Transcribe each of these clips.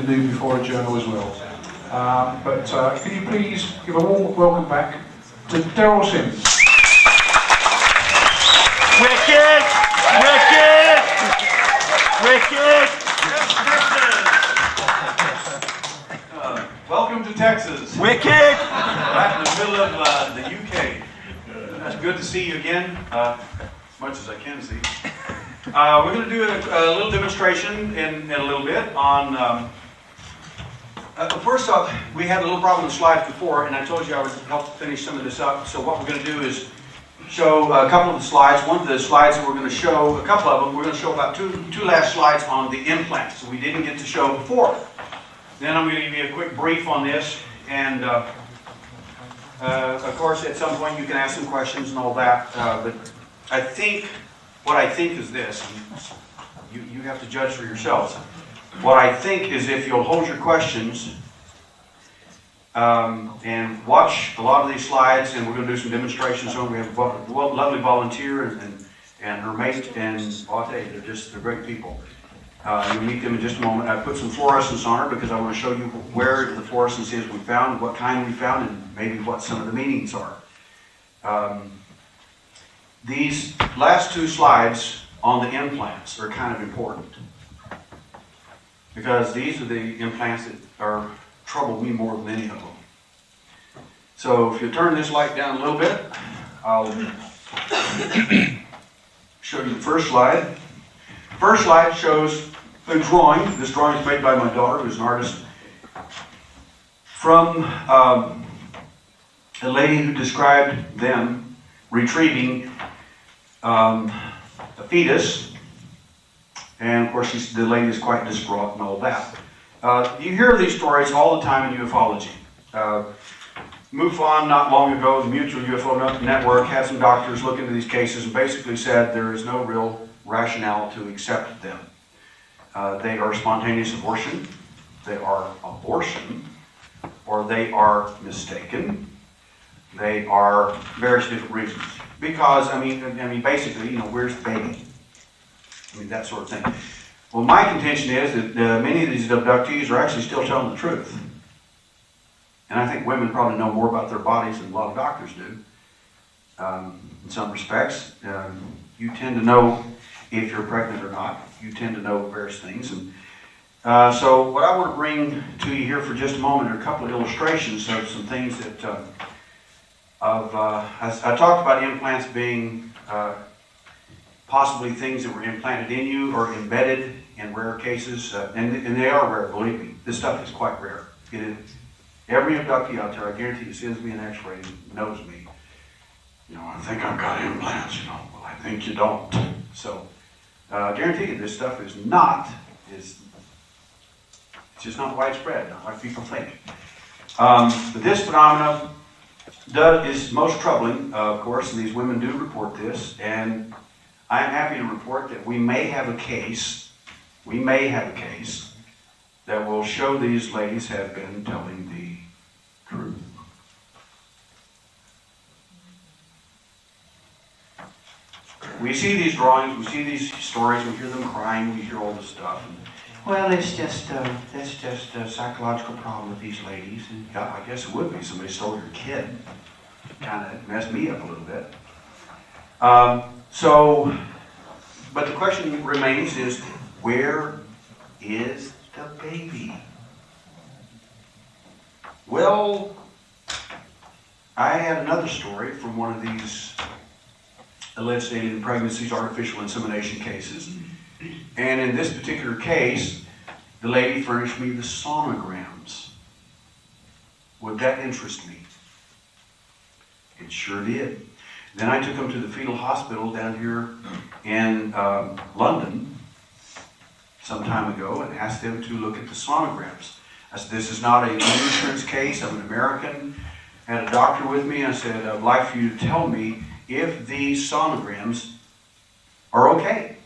the new BUFORA journal as well. But can you please give a warm welcome back to Derrel Sims. Wicked! Wicked! Wicked! Welcome to Texas. Wicked! Right in the middle of the UK. It's good to see you again, as much as I can see. We're going to do a little demonstration in a little bit on... first off, we had a little problem with the slides before, and I told you I would help to finish some of this up. So what we're going to do is show a couple of the slides. One of the slides that we're going to show, a couple of them, we're going to show about two last slides on the implants that we didn't get to show before. Then I'm going to give you a quick brief on this, and of course at some point you can ask some questions and all that, but I think, what I think is this, and you have to judge for yourselves. What I think is if you'll hold your questions and watch a lot of these slides, and we're going to do some demonstrations on. We have a lovely volunteer and her mate, and I'll tell you, they're great people. You'll meet them in just a moment. I put some fluorescence on her because I want to show you where the fluorescence is we found, what kind we found, and maybe what some of the meanings are. These last two slides on the implants are kind of important, because these are the implants that trouble me more than any of them. So if you turn this light down a little bit, I'll show you the first slide. First slide shows a drawing. This drawing is made by my daughter, who's an artist, from a lady who described them retrieving a fetus. And of course, the lady is quite distraught and all that. You hear these stories all the time in ufology. MUFON, not long ago, the Mutual UFO Network, had some doctors look into these cases and basically said there is no real rationale to accept them. They are spontaneous abortion, they are abortion, or they are mistaken. They are various different reasons. Because, I mean, basically, where's the baby? That sort of thing. Well, my contention is that many of these abductees are actually still telling the truth. And I think women probably know more about their bodies than a lot of doctors do. In some respects, you tend to know if you're pregnant or not. You tend to know various things. And so what I want to bring to you here for just a moment are a couple of illustrations of some things that I talked about implants being possibly things that were implanted in you or embedded in rare cases, and they are rare, believe me. This stuff is quite rare. It is. Every abductee out there, I guarantee you, sends me an x-ray and knows me. I think I've got implants, well, I think you don't. So, I guarantee you, this stuff is it's just not widespread, not like people think. But this phenomenon is most troubling, of course, and these women do report this, and I am happy to report that we may have a case that will show these ladies have been telling the truth. We see these drawings, we see these stories, we hear them crying, we hear all this stuff. And, well, that's just a psychological problem with these ladies. And, yeah, I guess it would be. Somebody stole your kid. Kind of messed me up a little bit. But the question remains is, where is the baby? Well, I had another story from one of these alleged alien pregnancies, artificial insemination cases. And in this particular case, the lady furnished me the sonograms. Would that interest me? It sure did. Then I took them to the fetal hospital down here in London some time ago and asked them to look at the sonograms. I said, this is not an insurance case, I'm an American. I had a doctor with me, and I said, I'd like for you to tell me if these sonograms are okay.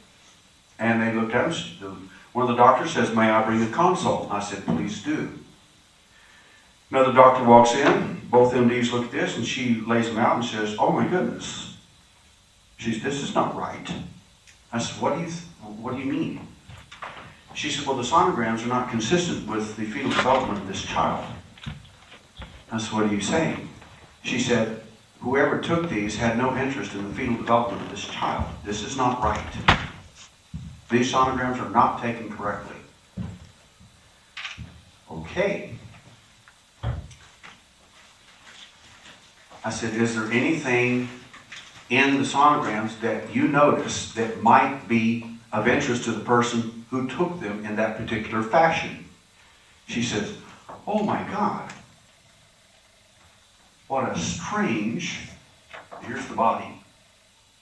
And they looked at them. One of the doctors says, may I bring a consult? And I said, please do. Another doctor walks in, both MDs look at this, and she lays them out and says, oh my goodness. This is not right. I said, what do you mean? She said, well, the sonograms are not consistent with the fetal development of this child. I said, what are you saying? She said, whoever took these had no interest in the fetal development of this child. This is not right. These sonograms are not taken correctly. Okay. I said, is there anything in the sonograms that you notice that might be of interest to the person who took them in that particular fashion? She says, oh my God, what a strange, here's the body,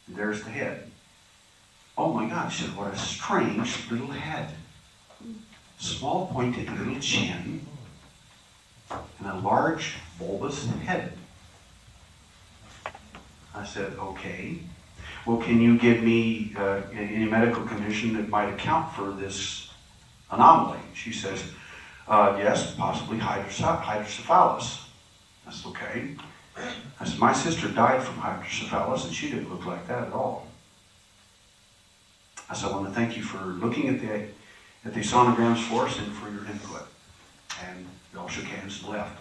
and there's the head. Oh my God, she said, what a strange little head. Small pointed little chin, and a large bulbous head. I said, okay. Well, can you give me any medical condition that might account for this anomaly? She says, yes, possibly hydrocephalus. I said, okay. I said, my sister died from hydrocephalus, and she didn't look like that at all. I said, I want to thank you for looking at the sonograms for us and for your input. And we all shook hands and left.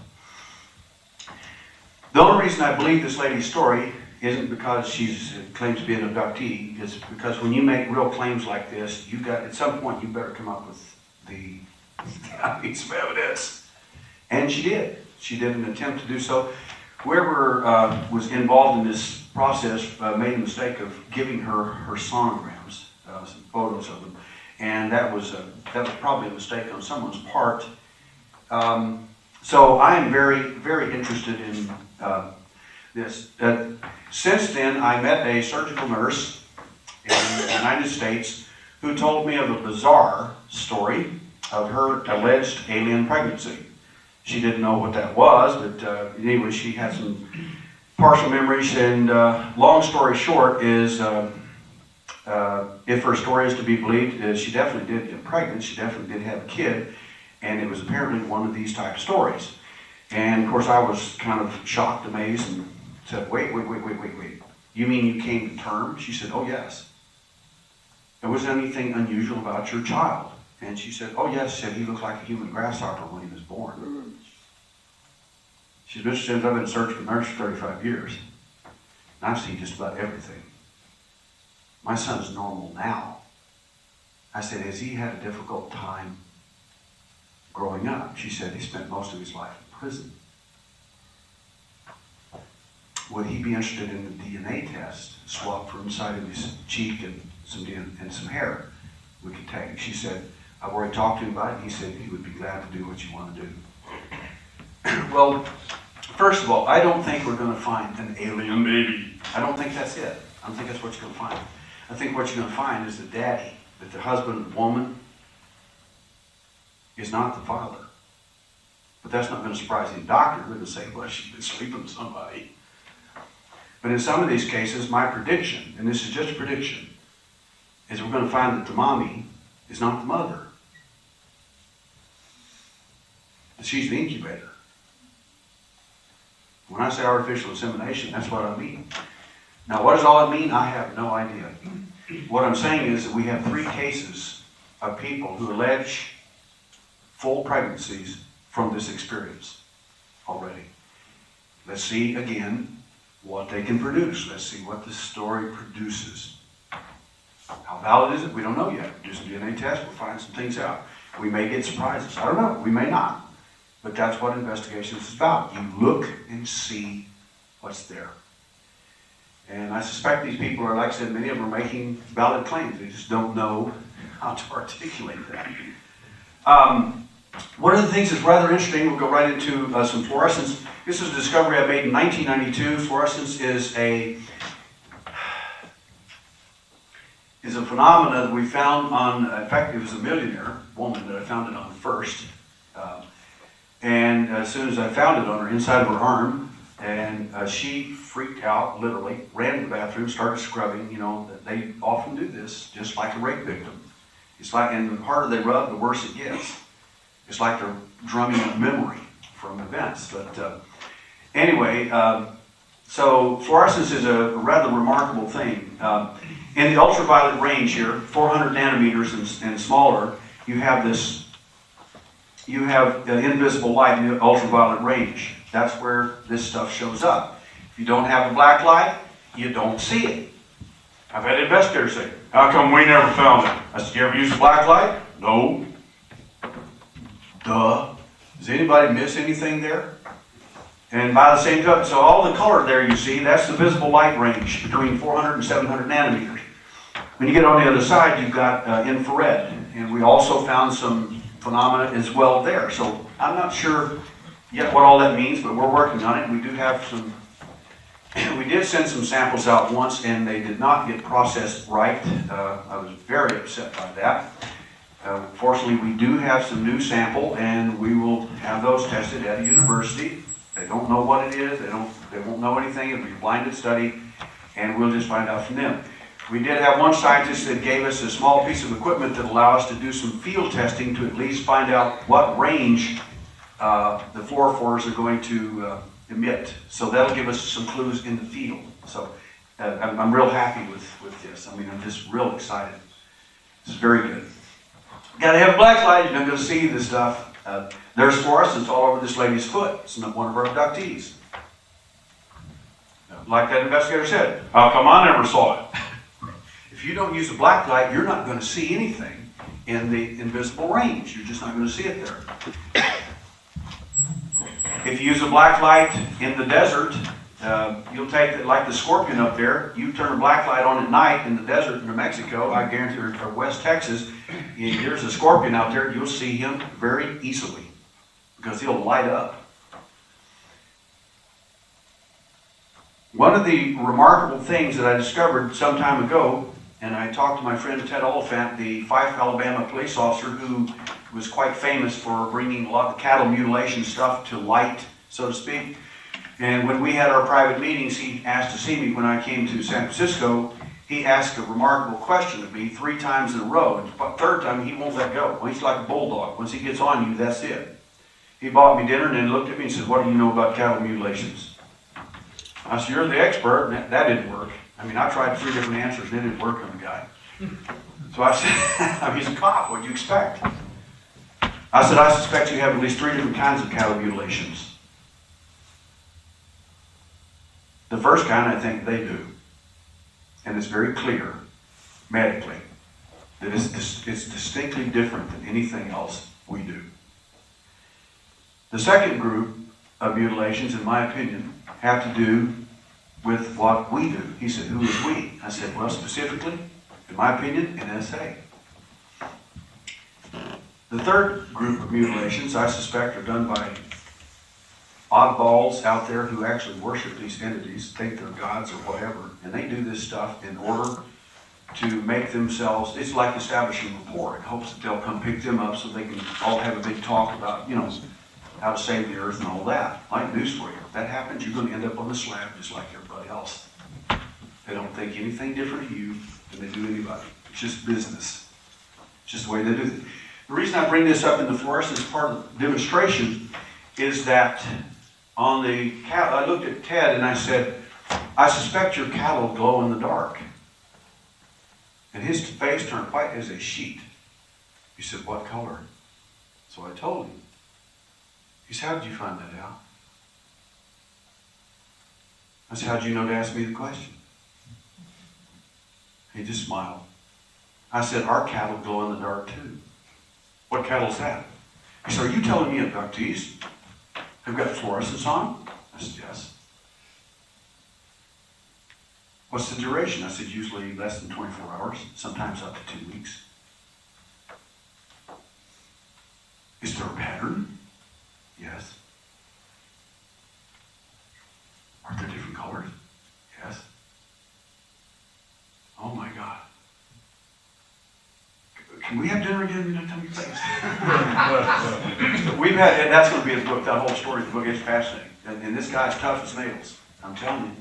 The only reason I believe this lady's story isn't because she's claims to be an abductee. It's because when you make real claims like this, at some point you better come up with the piece of evidence. And she did. She did an attempt to do so. Whoever was involved in this process made a mistake of giving her sonograms, some photos of them, and that was probably a mistake on someone's part. So I am very, very interested in this. Since then, I met a surgical nurse in the United States who told me of a bizarre story of her alleged alien pregnancy. She didn't know what that was, but anyway, she had some partial memories, and long story short is, if her story is to be believed, she definitely did get pregnant, she definitely did have a kid, and it was apparently one of these type of stories. And of course I was kind of shocked, amazed, and said, wait. You mean you came to term? She said, oh yes. There wasn't anything unusual about your child. And she said, oh yes, she said he looked like a human grasshopper when he was born. She said, Mr. Sims, I've been searching for nurse for 35 years. And I've seen just about everything. My son's normal now. I said, has he had a difficult time growing up? She said, he spent most of his life in prison. Would he be interested in the DNA test, swab for inside of his cheek and some hair we could take? She said, I've already talked to him about it. He said he would be glad to do what you want to do. Well, first of all, I don't think we're going to find an alien baby. I don't think that's it. I don't think that's what you're going to find. I think what you're going to find is the daddy, that the husband and woman is not the father. But that's not going to surprise any doctor. They're going to say, well, she's been sleeping with somebody. But in some of these cases, my prediction, and this is just a prediction, is we're going to find that the mommy is not the mother. That she's the incubator. When I say artificial insemination, that's what I mean. Now, what does all that mean? I have no idea. What I'm saying is that we have 3 cases of people who allege full pregnancies from this experience already. Let's see again what they can produce. Let's see what this story produces. How valid is it? We don't know yet. Do some DNA tests, we'll find some things out. We may get surprises. I don't know. We may not. But that's what investigation is about. You look and see what's there. And I suspect these people are, like I said, many of them are making valid claims. They just don't know how to articulate that. One of the things that's rather interesting, we'll go right into some fluorescence. This is a discovery I made in 1992. Fluorescence is a phenomenon that we found on, in fact, it was a millionaire woman that I found it on first. And as soon as I found it on her inside of her arm, and she freaked out, literally, ran to the bathroom, started scrubbing. You know, they often do this, just like a rape victim. It's like, and the harder they rub, the worse it gets. It's like they're drumming up memory from events. But anyway, so fluorescence is a rather remarkable thing. In the ultraviolet range here, 400 nanometers and smaller, you have invisible light in the ultraviolet range. That's where this stuff shows up. If you don't have a black light, you don't see it. I've had investigators say, how come we never found it? I said, you ever use a black light? No. Duh. Does anybody miss anything there? And by the same token, so all the color there you see, that's the visible light range between 400 and 700 nanometers. When you get on the other side, you've got infrared. And we also found some phenomena as well there. So I'm not sure yet what all that means, but we're working on it. We do have some, we did send some samples out once and they did not get processed right. I was very upset by that. Fortunately, we do have some new sample and we will have those tested at a university. They don't know what it is, they won't know anything, it'll be a blinded study, and we'll just find out from them. We did have one scientist that gave us a small piece of equipment that allowed us to do some field testing to at least find out what range the fluorophores are going to emit. So that'll give us some clues in the field. So I'm real happy with this. I mean, I'm just real excited. This is very good. Got to have a black light, you're not going to see this stuff. There's fluorescence all over this lady's foot. It's not one of our abductees. Like that investigator said, how come I never saw it? If you don't use a black light, you're not going to see anything in the invisible range. You're just not going to see it there. If you use a black light in the desert, you'll take, like the scorpion up there, you turn a black light on at night in the desert in New Mexico, I guarantee, or West Texas, there's a scorpion out there, you'll see him very easily because he'll light up. One of the remarkable things that I discovered some time ago, and I talked to my friend Ted Oliphant, the Fife, Alabama police officer who was quite famous for bringing a lot of the cattle mutilation stuff to light, so to speak. And when we had our private meetings, he asked to see me when I came to San Francisco. He asked a remarkable question of me 3 times in a row. And the third time, he won't let go. Well, he's like a bulldog. Once he gets on you, that's it. He bought me dinner and then looked at me and said, what do you know about cattle mutilations? I said, you're the expert. And that didn't work. I mean, I tried 3 different answers and it didn't work on the guy. So I said, he's a cop. What do you expect? I said, I suspect you have at least 3 different kinds of cattle mutilations. The first kind, I think they do. And it's very clear, medically, that it's distinctly different than anything else we do. The second group of mutilations, in my opinion, have to do with what we do. He said, who is we? I said, well, specifically, in my opinion, NSA. The third group of mutilations, I suspect, are done by oddballs out there who actually worship these entities, think they're gods or whatever, and they do this stuff in order to make themselves, it's like establishing rapport in hopes that they'll come pick them up so they can all have a big talk about, how to save the earth and all that. Like news for you. If that happens, you're going to end up on the slab just like everybody else. They don't think anything different of you than they do anybody. It's just business. It's just the way they do it. The reason I bring this up in the fluorescence part of the demonstration is that on the cattle, I looked at Ted and I said, I suspect your cattle glow in the dark. And his face turned white as a sheet. He said, what color? So I told him. He said, how did you find that out? I said, how did you know to ask me the question? He just smiled. I said, our cattle glow in the dark too. What cattle is that? He said, are you telling me abductees have got fluorescence on? I said, yes. What's the duration? I said, usually less than 24 hours, sometimes up to 2 weeks. Is there a pattern? Yes. Are there different colors? Yes. Oh my God. Can we have dinner again? Tell me please. We've had, and that's going to be the book, that whole story of the book is fascinating. And this guy's tough as nails. I'm telling you.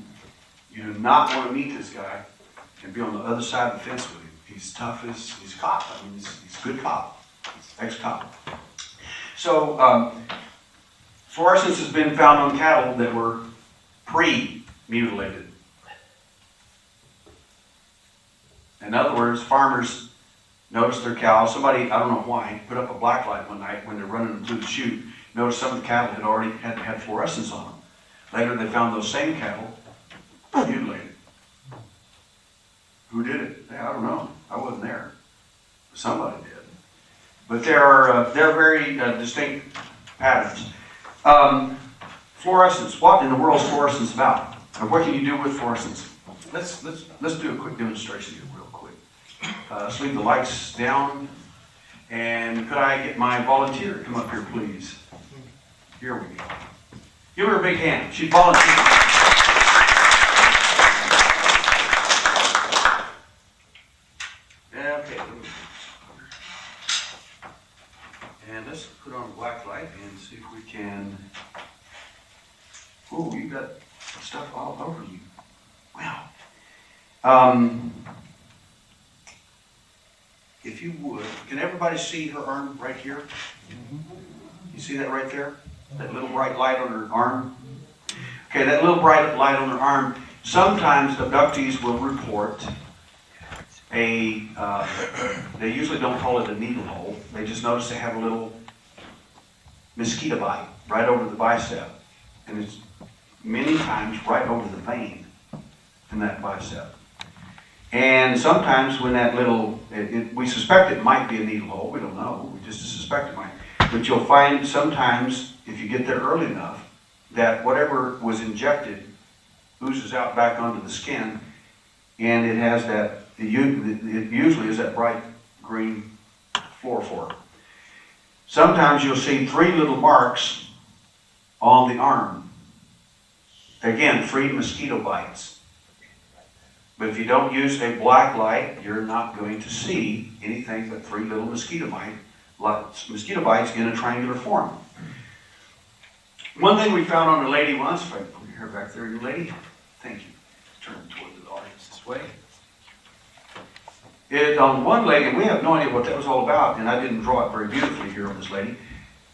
You do not want to meet this guy and be on the other side of the fence with him. He's tough as, he's a cop. I mean, he's a good cop. He's ex-cop. So, fluorescence has been found on cattle that were pre-mutilated. In other words, farmers noticed their cows. Somebody, I don't know why, put up a black light one night when they're running them through the chute. Noticed some of the cattle had already had fluorescence on them. Later they found those same cattle mutilated. Who did it? I don't know. I wasn't there. Somebody did. But there are very distinct patterns. Fluorescence. What in the world is fluorescence about? And what can you do with fluorescence? Let's do a quick demonstration here real quick. Let's leave the lights down. And could I get my volunteer to come up here, please? Here we go. Give her a big hand. She volunteered. Okay. And let's put on a black light and see if we can. Oh, you got stuff all over you. Wow. If you would, can everybody see her arm right here? You see that right there? That little bright light on her arm? Okay, that little bright light on her arm, sometimes abductees will report they usually don't call it a needle hole. They just notice they have a little mosquito bite right over the bicep. And it's many times right over the vein in that bicep. And sometimes when that little, we suspect it might be a needle hole. We don't know. We just suspect it might. But you'll find sometimes, if you get there early enough, that whatever was injected oozes out back onto the skin, and it has that, it usually is that bright green fluorophore. Sometimes you'll see 3 little marks on the arm. Again, 3 mosquito bites. But if you don't use a black light, you're not going to see anything but 3 little mosquito bites in a triangular form. One thing we found on a lady once, if I can put your hair back there, you lady, thank you. Turn toward the audience this way. On one lady, and we have no idea what that was all about, and I didn't draw it very beautifully here on this lady,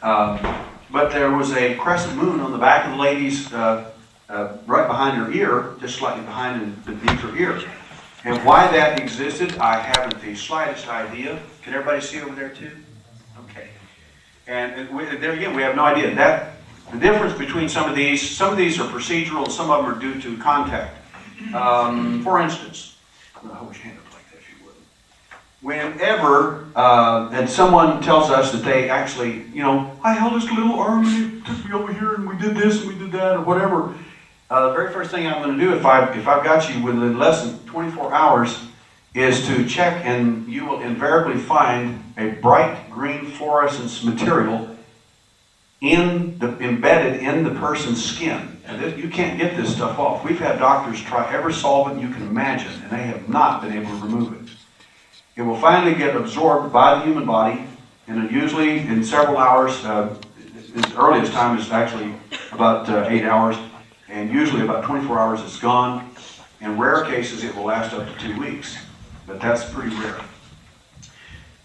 but there was a crescent moon on the back of the lady's, right behind her ear, just slightly behind and beneath her ear. And why that existed, I haven't the slightest idea. Can everybody see over there too? Okay. And there again, we have no idea. The difference between some of these are procedural, and some of them are due to contact. For instance, I wish your hand up like that if you would. Whenever, and someone tells us that they actually, I held this little arm and it took me over here and we did this and we did that or whatever. The very first thing I'm going to do if I've got you within less than 24 hours is to check, and you will invariably find a bright green fluorescence material embedded in the person's skin. And you can't get this stuff off. We've had doctors try every solvent you can imagine, and they have not been able to remove it. It will finally get absorbed by the human body, and usually in several hours. Its earliest time is actually about 8 hours, and usually about 24 hours it's gone. In rare cases, it will last up to 2 weeks, but that's pretty rare.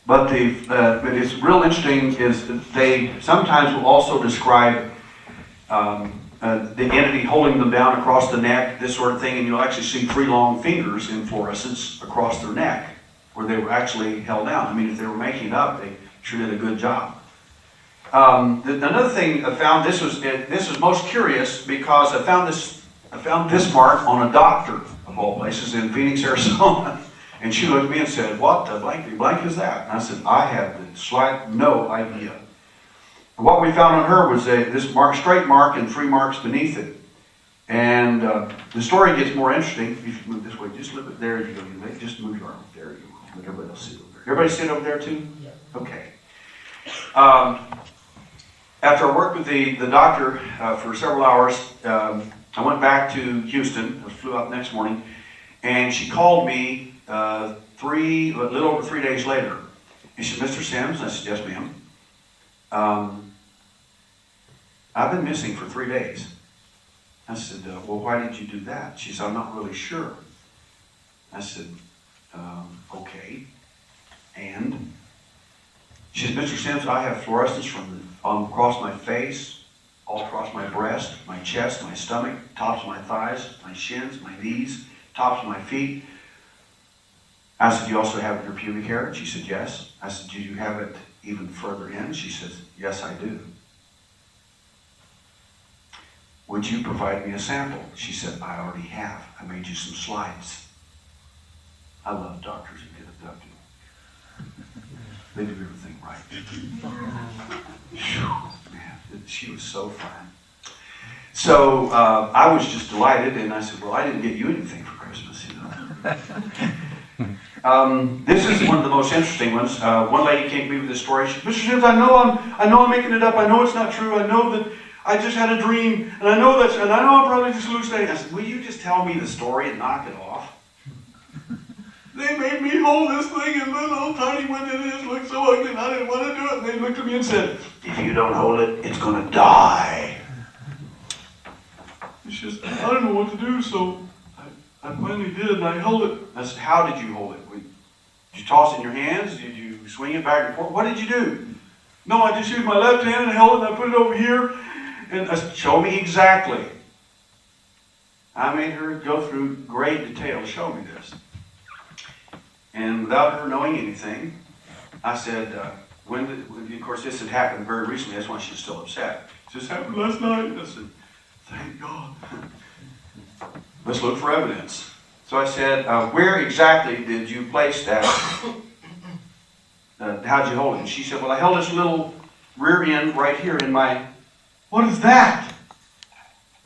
But it's real interesting is that they sometimes will also describe the entity holding them down across the neck, this sort of thing, and you'll actually see 3 long fingers in fluorescence across their neck where they were actually held down. I mean, if they were making it up, they sure did a good job. Another thing I found, this was most curious because I found this mark on a doctor of all places in Phoenix, Arizona. And she looked at me and said, "What the blank is that?" And I said, "I have no idea." And what we found on her was this straight mark and 3 marks beneath it. And the story gets more interesting. If you move this way, just a little bit. There you go. Just move your arm. There you go. Let everybody else sit over there. Everybody sit over there too? Yeah. Okay. After I worked with the doctor for several hours, I went back to Houston. I flew out the next morning, and she called me a little over 3 days later. And she said, "Mr. Sims?" I said, "Yes, ma'am. I've been missing for 3 days." I said, "Well, why did you do that?" She said, "I'm not really sure." I said, "Okay." And she said, "Mr. Sims, I have fluorescence across my face, all across my breast, my chest, my stomach, tops of my thighs, my shins, my knees, tops of my feet. I said, "You also have your pubic hair?" And she said, "Yes." I said, "Do you have it even further in?" She says, "Yes, I do." "Would you provide me a sample?" She said, "I already have. I made you some slides." I love doctors who get abducted. They do everything right. Whew, man, she was so fun. So I was just delighted, and I said, "Well, I didn't get you anything for Christmas, you know." This is one of the most interesting ones. One lady came to me with this story. She said, "Mr. Sims, I know I'm making it up. I know it's not true. I know that I just had a dream, and I know I'm probably just hallucinating." I said, "Will you just tell me the story and knock it off?" "They made me hold this thing, and this little tiny one it is looked so ugly, and I didn't want to do it." And they looked at me and said, "If you don't hold it, it's going to die." It's just, I don't know what to do, so I finally did, and I held it. I said, "How did you hold it? Did you toss it in your hands? Did you swing it back and forth? What did you do?" "No, I just used my left hand and I held it and I put it over here." And I said, "Show me exactly." I made her go through great detail to show me this. And without her knowing anything, I said, of course this had happened very recently, that's why she was still upset. "This happened last night." I said, "Thank God." "Let's look for evidence." So I said, "Where exactly did you place that? How'd you hold it?" And she said, "Well, I held this little rear end right here in my..." "What is that?"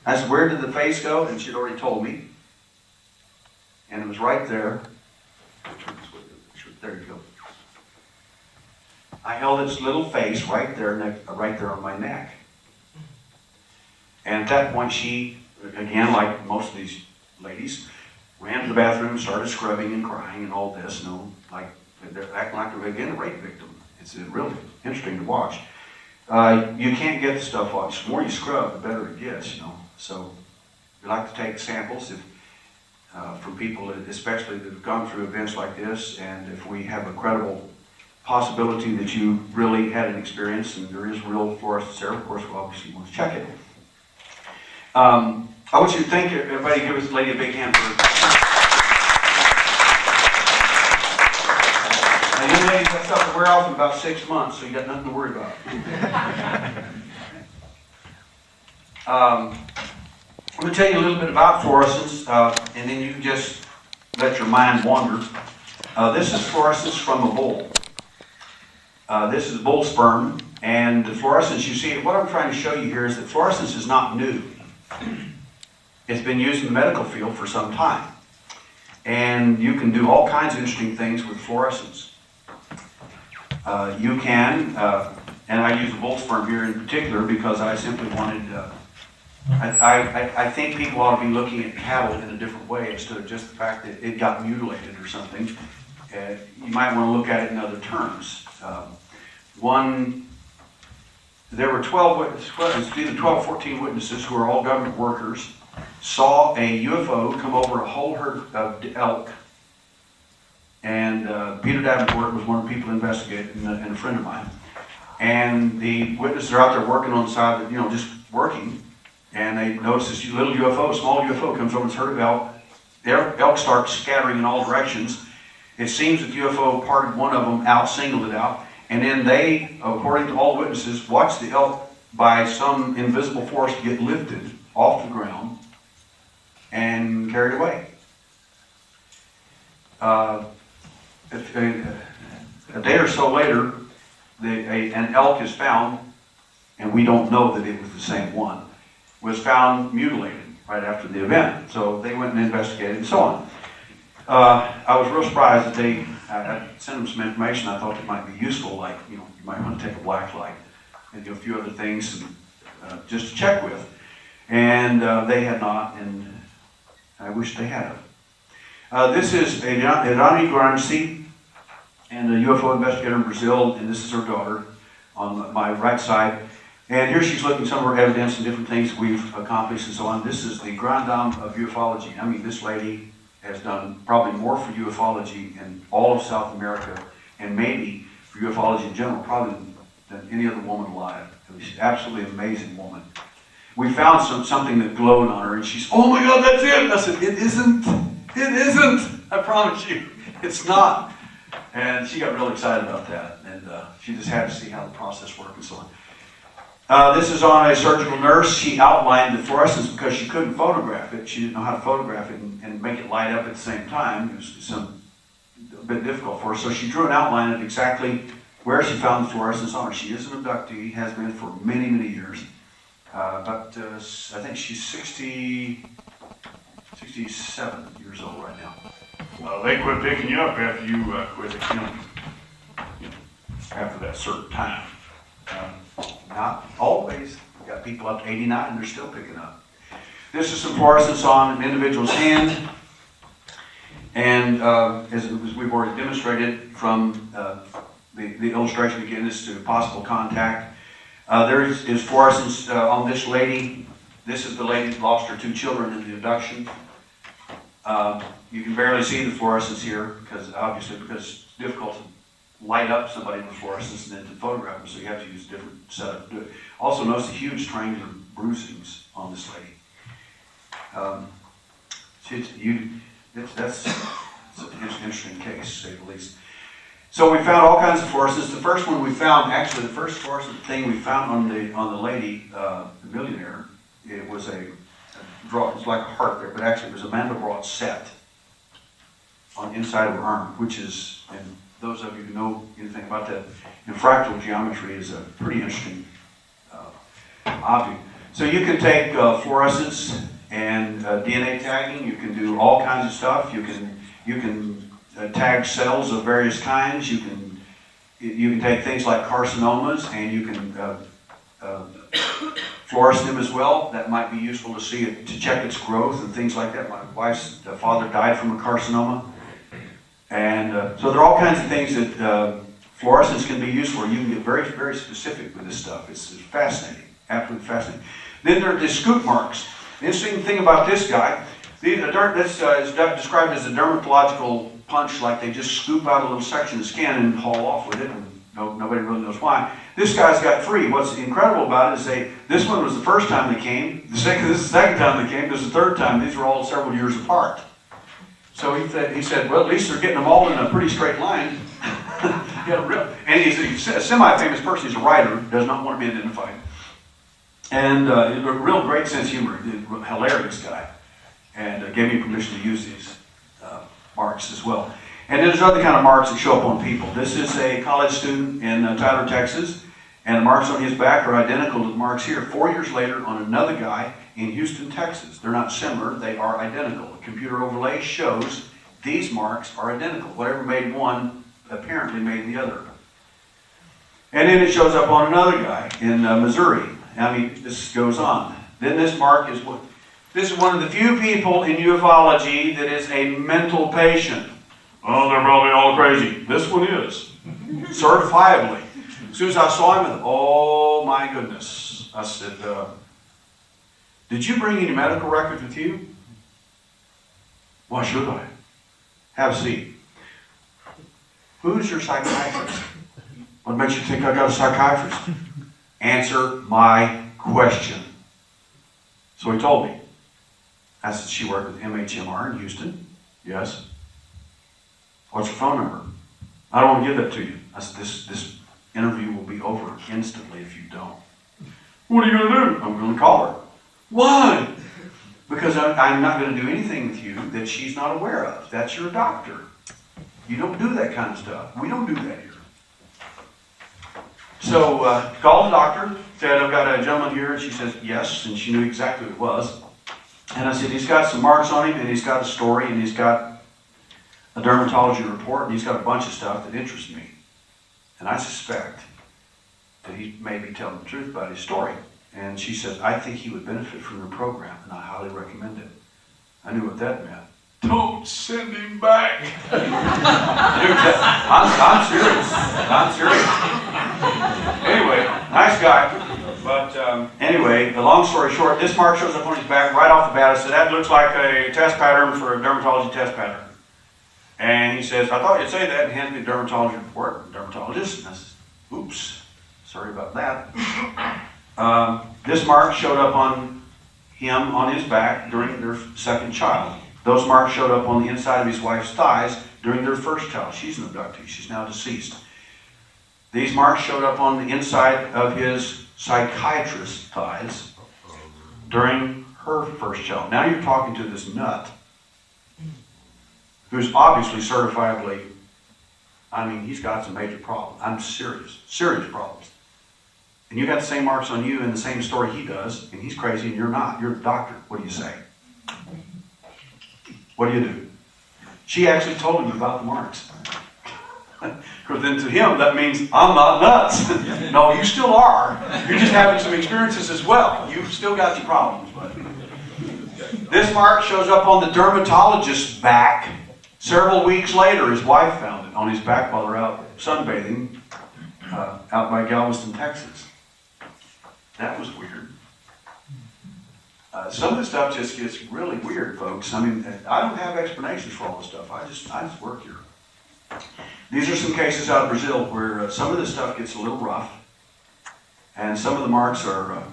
I said, "Where did the face go?" And she'd already told me. And it was right there. There you go. I held its little face right there on my neck. And at that point, she, again, like most of these ladies, ran to the bathroom, started scrubbing and crying and all this, like they're acting like they're again a rape victim. It's really interesting to watch. You can't get the stuff off. The more you scrub, the better it gets, So we like to take samples from people, especially that have gone through events like this, and if we have a credible possibility that you really had an experience and there is real fluorescence there, of course we'll obviously want to check it. I want you to thank everybody. Give this lady a big hand for her. Now, young ladies, that stuff will wear off in about 6 months, so you got nothing to worry about. I'm going to tell you a little bit about fluorescence, and then you can just let your mind wander. This is fluorescence from a bull. This is bull sperm, and the fluorescence you see, what I'm trying to show you here is that fluorescence is not new. It's been used in the medical field for some time. And you can do all kinds of interesting things with fluorescence. You can, and I use the bull sperm here in particular because I simply wanted, I think people ought to be looking at cattle in a different way instead of just the fact that it got mutilated or something. You might want to look at it in other terms. There were 12, 14 witnesses who are all government workers, saw a UFO come over a whole herd of elk. And Peter Davenport was one of the people investigating, and a friend of mine. And the witnesses are out there working on the side of, just working. And they notice this little UFO, small UFO, comes over this herd of elk. The elk start scattering in all directions. It seems that the UFO parted one of them out, singled it out. And then they, according to all witnesses, watched the elk by some invisible force get lifted off the ground and carried away. A day or so later, an elk is found, and we don't know that it was the same one, was found mutilated right after the event. So they went and investigated and so on. I was real surprised that I sent them some information I thought that might be useful, like, you might want to take a black light and do a few other things and, just to check with. And they had not, and I wish they had. This is Irani Granci, and a UFO investigator in Brazil, and this is her daughter on my right side. And here she's looking at some of her evidence and different things we've accomplished and so on. This is the Grand Dame of ufology. I mean, this lady has done probably more for ufology in all of South America, and maybe for ufology in general, probably than any other woman alive. She's an absolutely amazing woman. We found something that glowed on her, and she's, "Oh my God, that's it!" And I said, "It isn't. It isn't. I promise you. It's not. And she got really excited about that, and she just had to see how the process worked and so on. This is on a surgical nurse. She outlined the fluorescence because she couldn't photograph it. She didn't know how to photograph it and make it light up at the same time. It was a bit difficult for her. So she drew an outline of exactly where she found the fluorescence on her. She is an abductee, has been for many, many years. I think she's 67 years old right now. They quit picking you up after you quit the county. After that certain time. Not always. We've got people up to 89 and they're still picking up. This is some fluorescence on an individual's hand. And as we've already demonstrated from the illustration, again, this is to possible contact. There is fluorescence on this lady. This is the lady that lost her 2 children in the abduction. You can barely see the fluorescence here because it's difficult to light up somebody with fluorescence and then to photograph them, so you have to use a different setup to do it. Also notice the huge triangular bruisings on this lady. That's an interesting case, to say the least. So we found all kinds of fluorescence. The first one we found, actually the first fluorescent thing we found on the lady, the millionaire, it was it was like a heart there, but actually it was a Mandelbrot set on the inside of her arm, which is, and those of you who know anything about that, in fractal geometry is a pretty interesting object. So you can take fluorescence and DNA tagging. You can do all kinds of stuff. You can tag cells of various kinds. You can take things like carcinomas and you can fluoresce them as well. That might be useful to see it, to check its growth and things like that. My wife's father died from a carcinoma. And so there are all kinds of things that fluorescence can be used for. You can get very, very specific with this stuff. It's fascinating, absolutely fascinating. Then there are the scoop marks. The interesting thing about this guy, this is described as a dermatological punch, like they just scoop out a little section of skin and haul off with it, and nobody really knows why. This guy's got 3. What's incredible about it is this one was the first time they came, this is the second time they came, this is the third time. These were all several years apart. So he said, well, at least they're getting them all in a pretty straight line. And he's a semi-famous person. He's a writer, does not want to be identified. And a real great sense of humor, a hilarious guy. And gave me permission to use these marks as well. And there's other kind of marks that show up on people. This is a college student in Tyler, Texas. And the marks on his back are identical to the marks here. 4 years later on another guy in Houston, Texas. They're not similar, they are identical. The computer overlay shows these marks are identical. Whatever made one apparently made the other. And then it shows up on another guy in Missouri. I mean, this goes on. Then this mark is this is one of the few people in ufology that is a mental patient. Oh, they're probably all crazy. This one is. Certifiably. As soon as I saw him, oh my goodness. I said, did you bring any medical records with you? Why should I? Have a seat. Who's your psychiatrist? What makes you think I got a psychiatrist? Answer my question. So he told me. I said, she worked with MHMR in Houston. Yes. What's your phone number? I don't want to give that to you. I said, this interview will be over instantly if you don't. What are you going to do? I'm going to call her. Why? Because I'm not going to do anything with you that she's not aware of. That's your doctor. You don't do that kind of stuff. We don't do that here. So called the doctor, said, I've got a gentleman here, and she says, yes, and she knew exactly who it was. And I said, he's got some marks on him, and he's got a story, and he's got a dermatology report, and he's got a bunch of stuff that interests me. And I suspect that he may be telling the truth about his story. And she says, I think he would benefit from your program, and I highly recommend it. I knew what that meant. Don't send him back. I'm serious. I'm serious. Anyway, nice guy. But anyway, the long story short, this mark shows up on his back right off the bat. I said, that looks like a test pattern for a dermatology test pattern. And he says, I thought you'd say that, and hands me a dermatology report. Dermatologist. And I said, oops, sorry about that. This mark showed up on him on his back during their second child. Those marks showed up on the inside of his wife's thighs during their first child. She's an abductee. She's now deceased. These marks showed up on the inside of his psychiatrist's thighs during her first child. Now you're talking to this nut who's obviously certifiably, he's got some major problems. Serious problems. And you got the same marks on you and the same story he does, and he's crazy and you're not. You're the doctor. What do you say? What do you do? She actually told him about the marks. Because then to him, that means I'm not nuts. No, you still are. You're just having some experiences as well. You've still got your problems. But this mark shows up on the dermatologist's back. Several weeks later, his wife found it on his back while they're out sunbathing out by Galveston, Texas. That was weird. Some of the stuff just gets really weird, folks. I don't have explanations for all this stuff. I just work here. These are some cases out of Brazil where some of this stuff gets a little rough, and some of the marks are,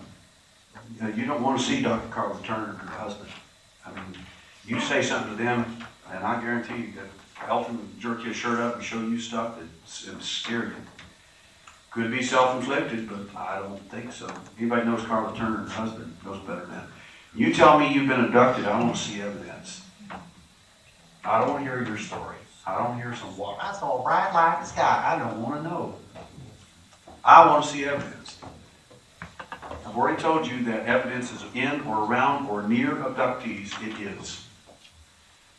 you don't want to see Dr. Carla Turner and her husband. You say something to them, and I guarantee you that Elton would jerk your shirt up and show you stuff that would scare you. Could be self-inflicted, but I don't think so. Anybody knows Carla Turner and her husband knows better than that. You tell me you've been abducted, I want to see evidence. I don't want to hear your story. I don't hear some water. I saw a bright light in the sky. I don't want to know. I want to see evidence. I've already told you that evidence is in or around or near abductees. It is.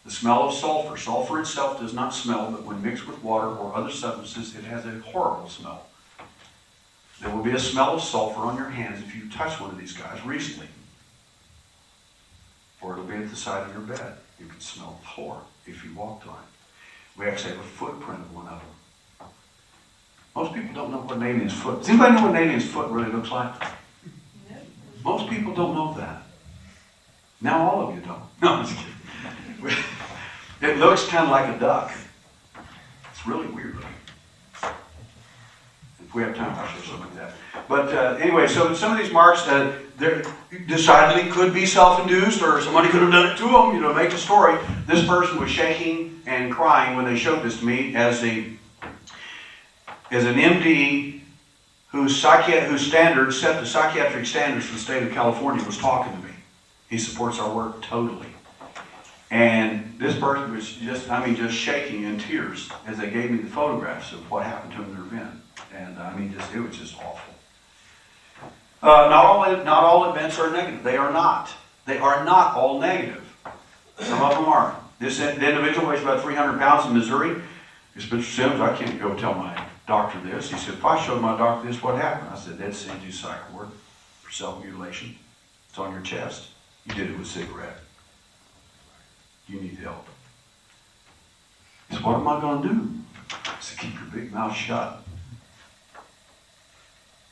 The smell of sulfur. Sulfur itself does not smell, but when mixed with water or other substances, it has a horrible smell. There will be a smell of sulfur on your hands if you touch one of these guys recently. Or it'll be at the side of your bed. You can smell the floor if you walked on it. We actually have a footprint of one of them. Most people don't know what an alien's foot. Does anybody know what an alien's foot really looks like? No. Most people don't know that. Now all of you don't. No, I'm just kidding. It looks kind of like a duck. It's really weird looking. If we have time, I'll show something like that. But anyway, so some of these marks, they're decidedly could be self-induced, or somebody could have done it to them, to make a story. This person was shaking and crying when they showed this to me as an MD whose standards set the psychiatric standards for the state of California was talking to me. He supports our work totally. And this person was just shaking in tears as they gave me the photographs of what happened to him in their event. And it was just awful. Not all events are negative. They are not. They are not all negative. Some of them are. The individual weighs about 300 pounds in Missouri. He said, Mr. Sims, I can't go tell my doctor this. He said, if I showed my doctor this, what happened? I said, they'd send you psych ward for self-mutilation. It's on your chest. You did it with a cigarette. You need help. He said, what am I going to do? I said, keep your big mouth shut.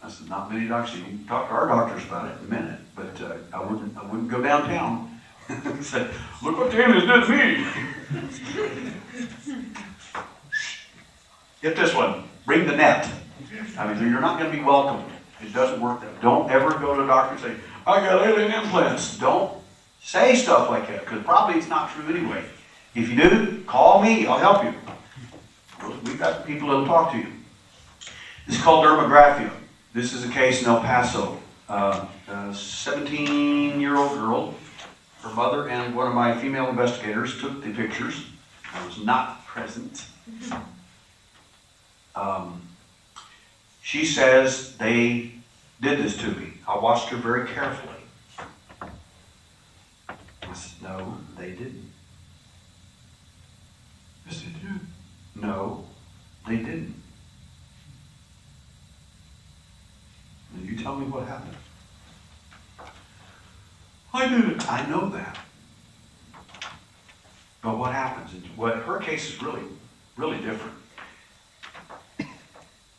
I said, not many doctors. You can talk to our doctors about it in a minute, but I wouldn't go downtown. Say, look what the aliens did to me. Get this one. Bring the net. You're not going to be welcomed. It doesn't work that way. Don't ever go to a doctor and say, I got alien implants. Don't say stuff like that, because probably it's not true anyway. If you do, call me. I'll help you. We've got people that'll talk to you. This is called dermographia. This is a case in El Paso. A 17-year-old girl, her mother and one of my female investigators took the pictures. I was not present. She says they did this to me. I watched her very carefully. I said, no, they didn't. Yes, they did. No, they didn't. And you tell me what happened. I did it. I know that. But what happens? Her case is really, really different.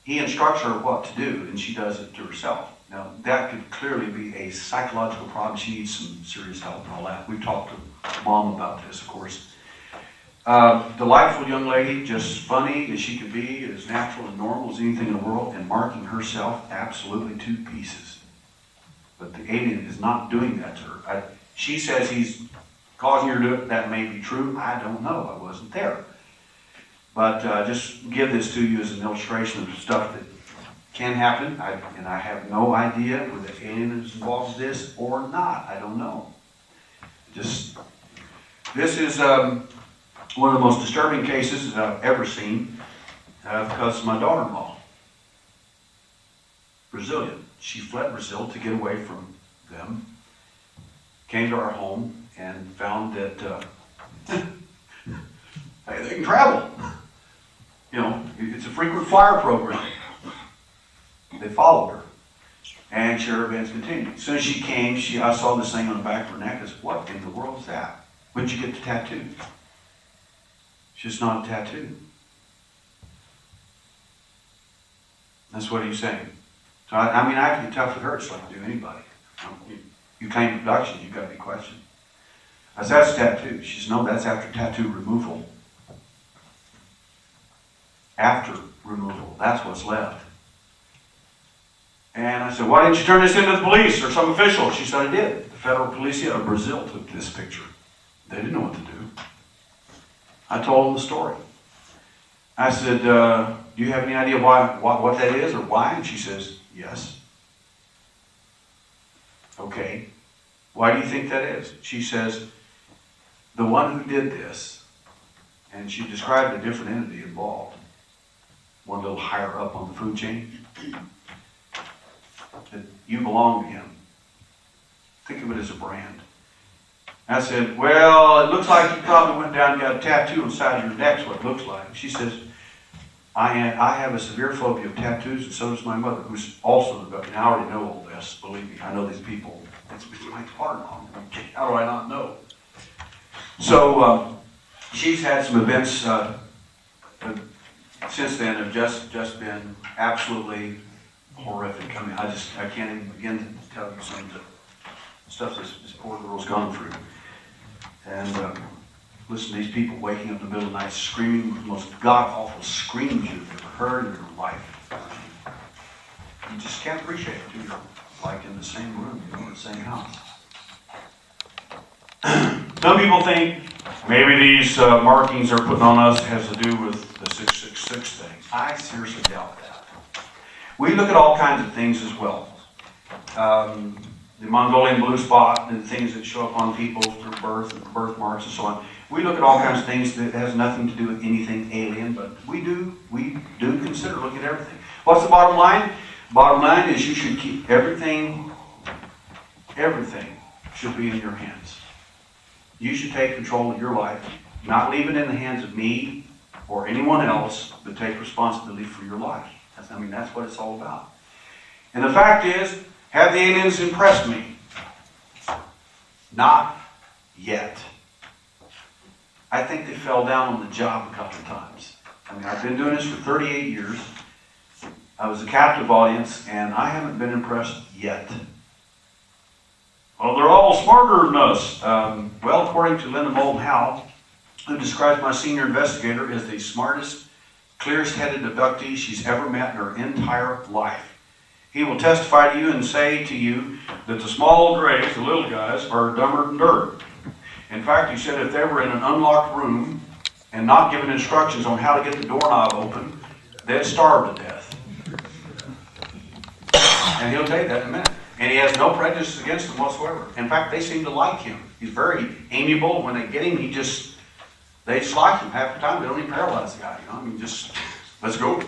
He instructs her what to do, and she does it to herself. Now, that could clearly be a psychological problem. She needs some serious help and all that. We've talked to Mom about this, of course. Delightful young lady, just funny as she could be, as natural and normal as anything in the world, and marking herself absolutely to pieces. But the alien is not doing that to her. She says he's causing her to do it. That may be true. I don't know. I wasn't there. But just give this to you as an illustration of stuff that can happen. And I have no idea whether the alien is involved in this or not. I don't know. This is one of the most disturbing cases that I've ever seen because my daughter-in-law, Brazilian, she fled Brazil to get away from them, came to our home and found that hey, they can travel. You know, it's a frequent flyer program. They followed her. And her events continued. As soon as she came, I saw this thing on the back of her neck. I said, what in the world is that? Where'd you get the tattoo? It's just not a tattoo. That's what he's saying. So, I mean, I can get tough with her just like I do anybody. You claim abduction, you've got to be questioned. I said, that's a tattoo. She said, no, that's after tattoo removal. After removal, that's what's left. And I said, why didn't you turn this into the police or some official? She said, I did. The Federal Police of Brazil took this picture. They didn't know what to do. I told them the story. I said, do you have any idea what that is or why? And she says, yes. Okay. Why do you think that is? She says, the one who did this, and she described a different entity involved, one little higher up on the food chain, that you belong to him. Think of it as a brand. I said, well, it looks like you probably went down and got a tattoo on the side of your neck's what it looks like. She says, I have a severe phobia of tattoos, and so does my mother, who's also an abducted. I already know all this, believe me. I know these people. It's my partner. How do I not know? So she's had some events since then have just been absolutely horrific. I mean, I can't even begin to tell you some of the stuff this poor girl's gone through. And listen to these people waking up in the middle of the night screaming the most god-awful screams you've ever heard in your life. You just can't appreciate it, do you? Like in the same room, in the same house. Some people think maybe these markings they're putting on us has to do with the 666 thing. I seriously doubt that. We look at all kinds of things as well. The Mongolian blue spot and the things that show up on people through birth and birthmarks and so on. We look at all kinds of things that has nothing to do with anything alien, but we do consider looking at everything. What's the bottom line? Bottom line is you should keep everything should be in your hands. You should take control of your life, not leave it in the hands of me or anyone else, but take responsibility for your life. That's what it's all about. And the fact is, have the aliens impressed me? Not yet. I think they fell down on the job a couple of times. I've been doing this for 38 years. I was a captive audience, and I haven't been impressed yet. Well, they're all smarter than us. Well, according to Linda Moulton Howe, who describes my senior investigator as the smartest, clearest-headed abductee she's ever met in her entire life. He will testify to you and say to you that the small grays, the little guys, are dumber than dirt. In fact, he said if they were in an unlocked room and not given instructions on how to get the doorknob open, they'd starve to death. And he'll tell you that in a minute. And he has no prejudice against them whatsoever. In fact, they seem to like him. He's very amiable. When they get him, they just like him. Half the time, they don't even paralyze the guy. Just let's go.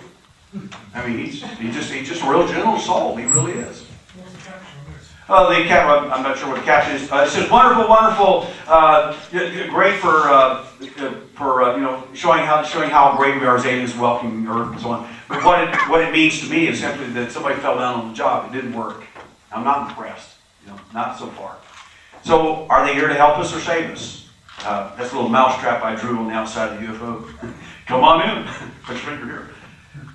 He's just a real gentle soul. He really is. I'm not sure what the caption is. It says wonderful, great for showing how great we are as aliens welcoming Earth and so on. But what it means to me is simply that somebody fell down on the job. It didn't work. I'm not impressed. Not so far. So are they here to help us or save us? That's a little mousetrap I drew on the outside of the UFO. Come on in. Put your finger here.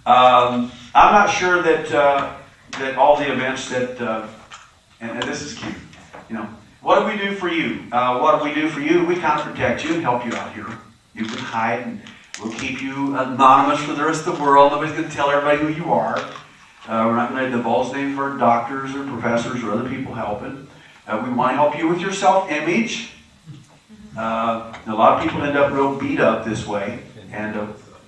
I'm not sure that all the events that and this is cute. What do we do for you? What do we do for you? We kind of protect you and help you out here. You can hide, and we'll keep you anonymous for the rest of the world. Nobody's going to tell everybody who you are. We're not going to divulge names for doctors or professors or other people helping. We want to help you with your self-image. A lot of people end up real beat up this way, and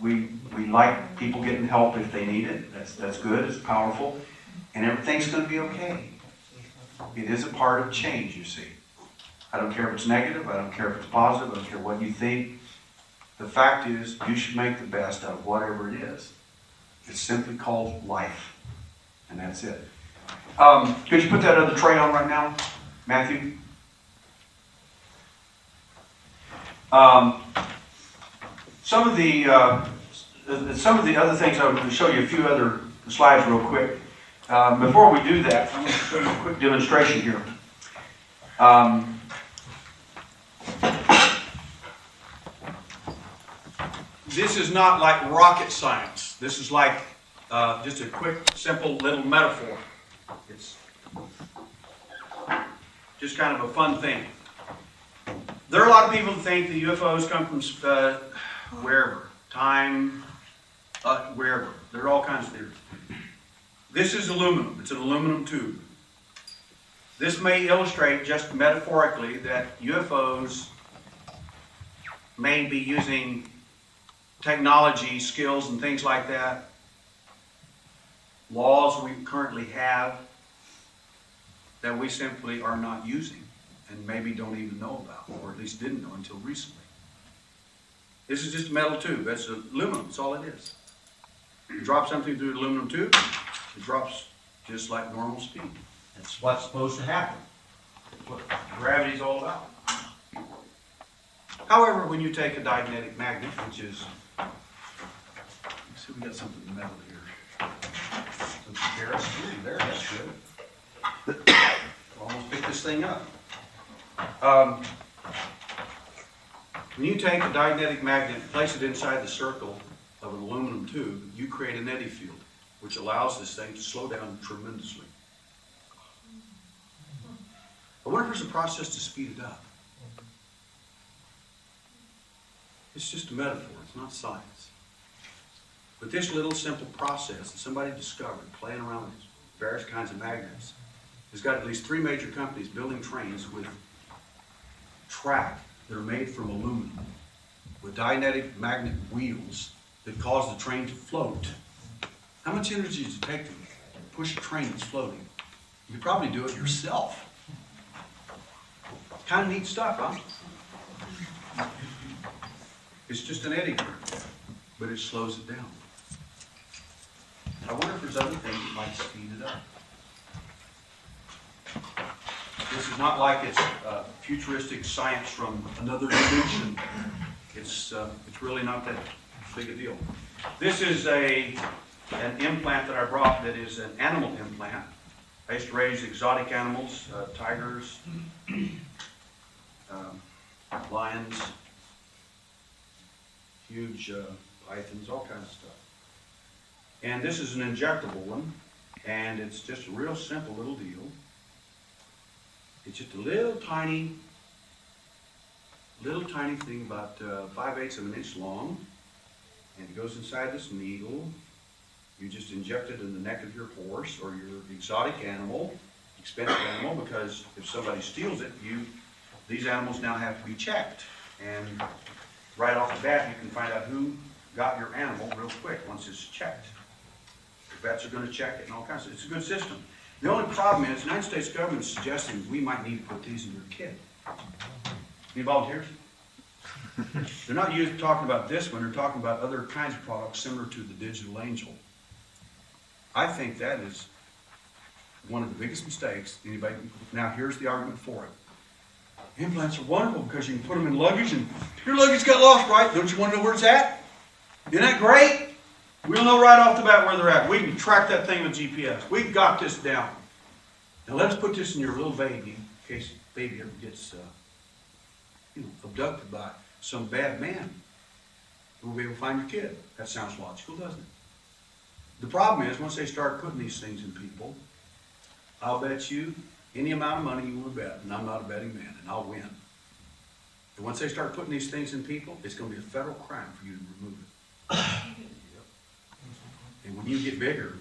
We like people getting help if they need it. That's good, it's powerful, and everything's going to be okay. It is a part of change, you see. I don't care if it's negative, I don't care if it's positive, I don't care what you think. The fact is, you should make the best out of whatever it is. It's simply called life, and that's it. Could you put that other tray on right now, Matthew? Some of the other things, I will show you a few other slides real quick. Before we do that, I'm going to show you a quick demonstration here. This is not like rocket science. This is like just a quick, simple little metaphor. It's just kind of a fun thing. There are a lot of people who think the UFOs come from wherever, time, wherever. There are all kinds of theories. This is aluminum. It's an aluminum tube. This may illustrate just metaphorically that UFOs may be using technology, skills, and things like that, laws we currently have that we simply are not using and maybe don't even know about, or at least didn't know until recently. This is just a metal tube. That's aluminum. That's all it is. You drop something through an aluminum tube, it drops just like normal speed. That's what's supposed to happen. That's what gravity's all about. However, when you take a diagnetic magnet, which is, let's see, we got something metal here. Some ferrous. Ooh, there, that's good. Almost picked this thing up. When you take a diagnetic magnet and place it inside the circle of an aluminum tube, you create an eddy field, which allows this thing to slow down tremendously. I wonder if there's a process to speed it up. It's just a metaphor, it's not science. But this little simple process that somebody discovered playing around with various kinds of magnets has got at least 3 major companies building trains with track that are made from aluminum with diagnetic magnet wheels that cause the train to float. How much energy does it take to push a train that's floating? You could probably do it yourself. Kind of neat stuff, huh? It's just an eddy current, but it slows it down. I wonder if there's other things that might speed it up. This is not like it's futuristic science from another dimension. It's really not that big a deal. This is an implant that I brought that is an animal implant. I used to raise exotic animals, tigers, lions, huge pythons, all kinds of stuff. And this is an injectable one, and it's just a real simple little deal. It's just a little tiny thing about 5/8 of an inch long, and it goes inside this needle. You just inject it in the neck of your horse or your exotic animal, expensive animal, because if somebody steals it, these animals now have to be checked. And right off the bat, you can find out who got your animal real quick once it's checked. The vets are going to check it and all kinds of. It's a good system. The only problem is the United States government is suggesting we might need to put these in your kit. Any volunteers? They're not talking about this one. They're talking about other kinds of products similar to the Digital Angel. I think that is one of the biggest mistakes anybody. Now here's the argument for it. Implants are wonderful because you can put them in luggage, and your luggage got lost, right? Don't you want to know where it's at? Isn't that great? We'll know right off the bat where they're at. We can track that thing with GPS. We've got this down. Now let's put this in your little baby, in case the baby ever gets abducted by some bad man. We'll be able to find your kid. That sounds logical, doesn't it? The problem is, once they start putting these things in people, I'll bet you any amount of money you want to bet, and I'm not a betting man, and I'll win. And once they start putting these things in people, it's going to be a federal crime for you to remove it. And when you get bigger,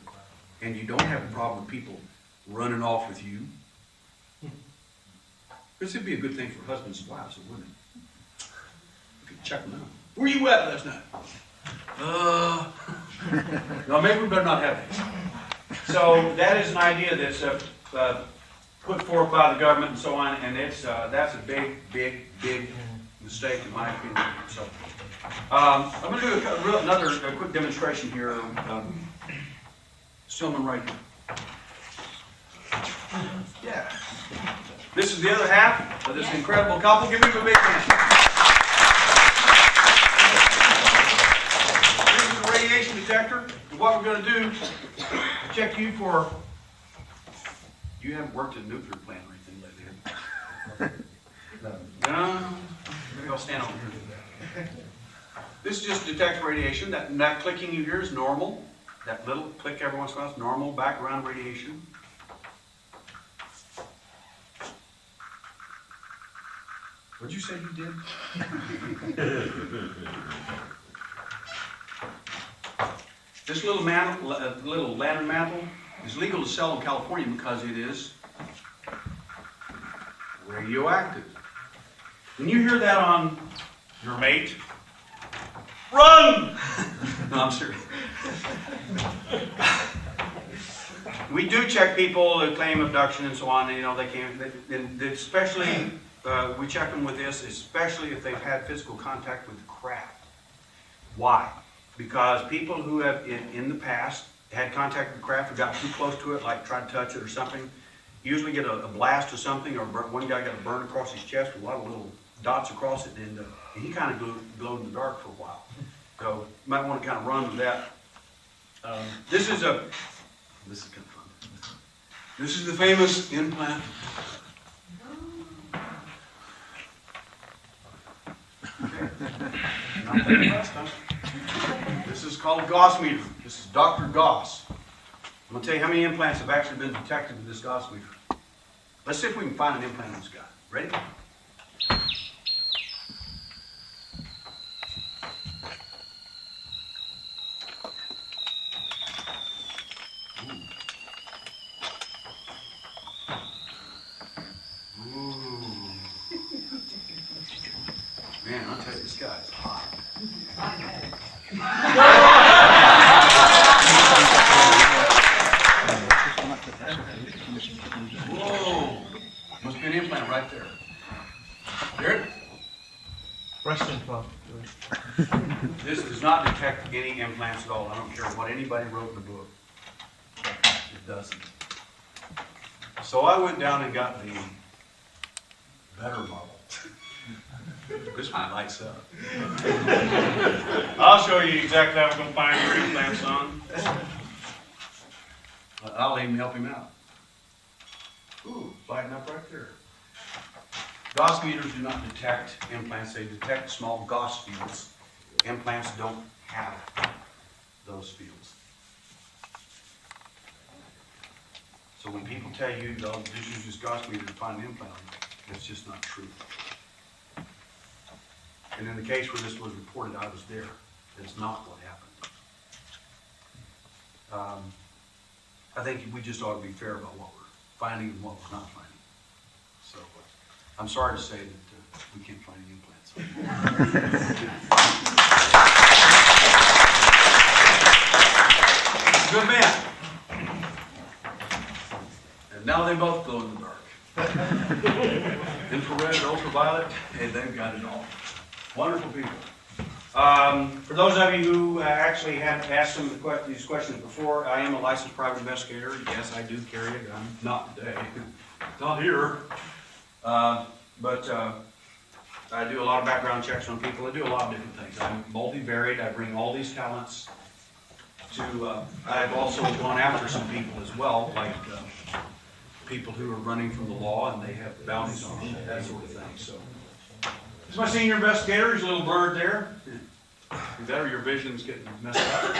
and you don't have a problem with people running off with you, this would be a good thing for husbands and wives, wouldn't it? You could check them out. Where you at last night? No, maybe we better not have that. So that is an idea that's put forth by the government and so on, and it's that's a big mistake in my opinion. So I'm going to do another quick demonstration here. Stillman right here. Yeah. This is the other half of this incredible couple. Give them a big hand. This is a radiation detector. And what we're going to do, check you for. You haven't worked at a nuclear plant or anything lately, have you? No. Maybe I'll stand over here and do that. This just detects radiation. That clicking you hear is normal. That little click every once in a while is normal background radiation. What'd you say you did? This little lantern mantle is legal to sell in California because it is radioactive. When you hear that on your mate, run! No, I'm serious. We do check people that claim abduction and so on. You know, they can't. Especially, we check them with this, especially if they've had physical contact with the craft. Why? Because people who have in the past had contact with the craft or got too close to it, like tried to touch it or something, usually get a blast or something, or one guy got a burn across his chest with a lot of little dots across it, and he kind of glowed in the dark for a while. So you might want to kind of run with that. This is kind of fun. This is the famous implant. Okay. Not that last time. This is called a Gauss meter. This is Dr. Gauss. I'm going to tell you how many implants have actually been detected with this Gauss meter. Let's see if we can find an implant on this guy. Ready? Man, I'll tell you, this guy's hot. Whoa! Must be an implant right there. There. Breast implant. This does not detect any implants at all. I don't care what anybody wrote in the book. It doesn't. So I went down and got the better model. This one lights up. I'll show you exactly how we're going to find your implants on. I'll even help him out. Ooh, lighting up right there. Gauss meters do not detect implants. They detect small Gauss fields. Implants don't have those fields. So when people tell you they'll just use this Gauss meter to find an implant, that's just not true. And in the case where this was reported, I was there. That's not what happened. I think we just ought to be fair about what we're finding and what we're not finding. So I'm sorry to say that we can't find any implants. Good man. And now they both glow in the dark. Infrared, ultraviolet, and they've got it all. Wonderful people. For those of you who actually have asked some of these questions before, I am a licensed private investigator. Yes, I do carry a gun. Not today. Not here. But I do a lot of background checks on people. I do a lot of different things. I'm multivariate. I bring all these talents to... I've also gone after some people as well, like people who are running from the law and they have bounties on them, that sort of thing. So. This is my senior investigator. He's a little blurred there. Better, your vision's getting messed up.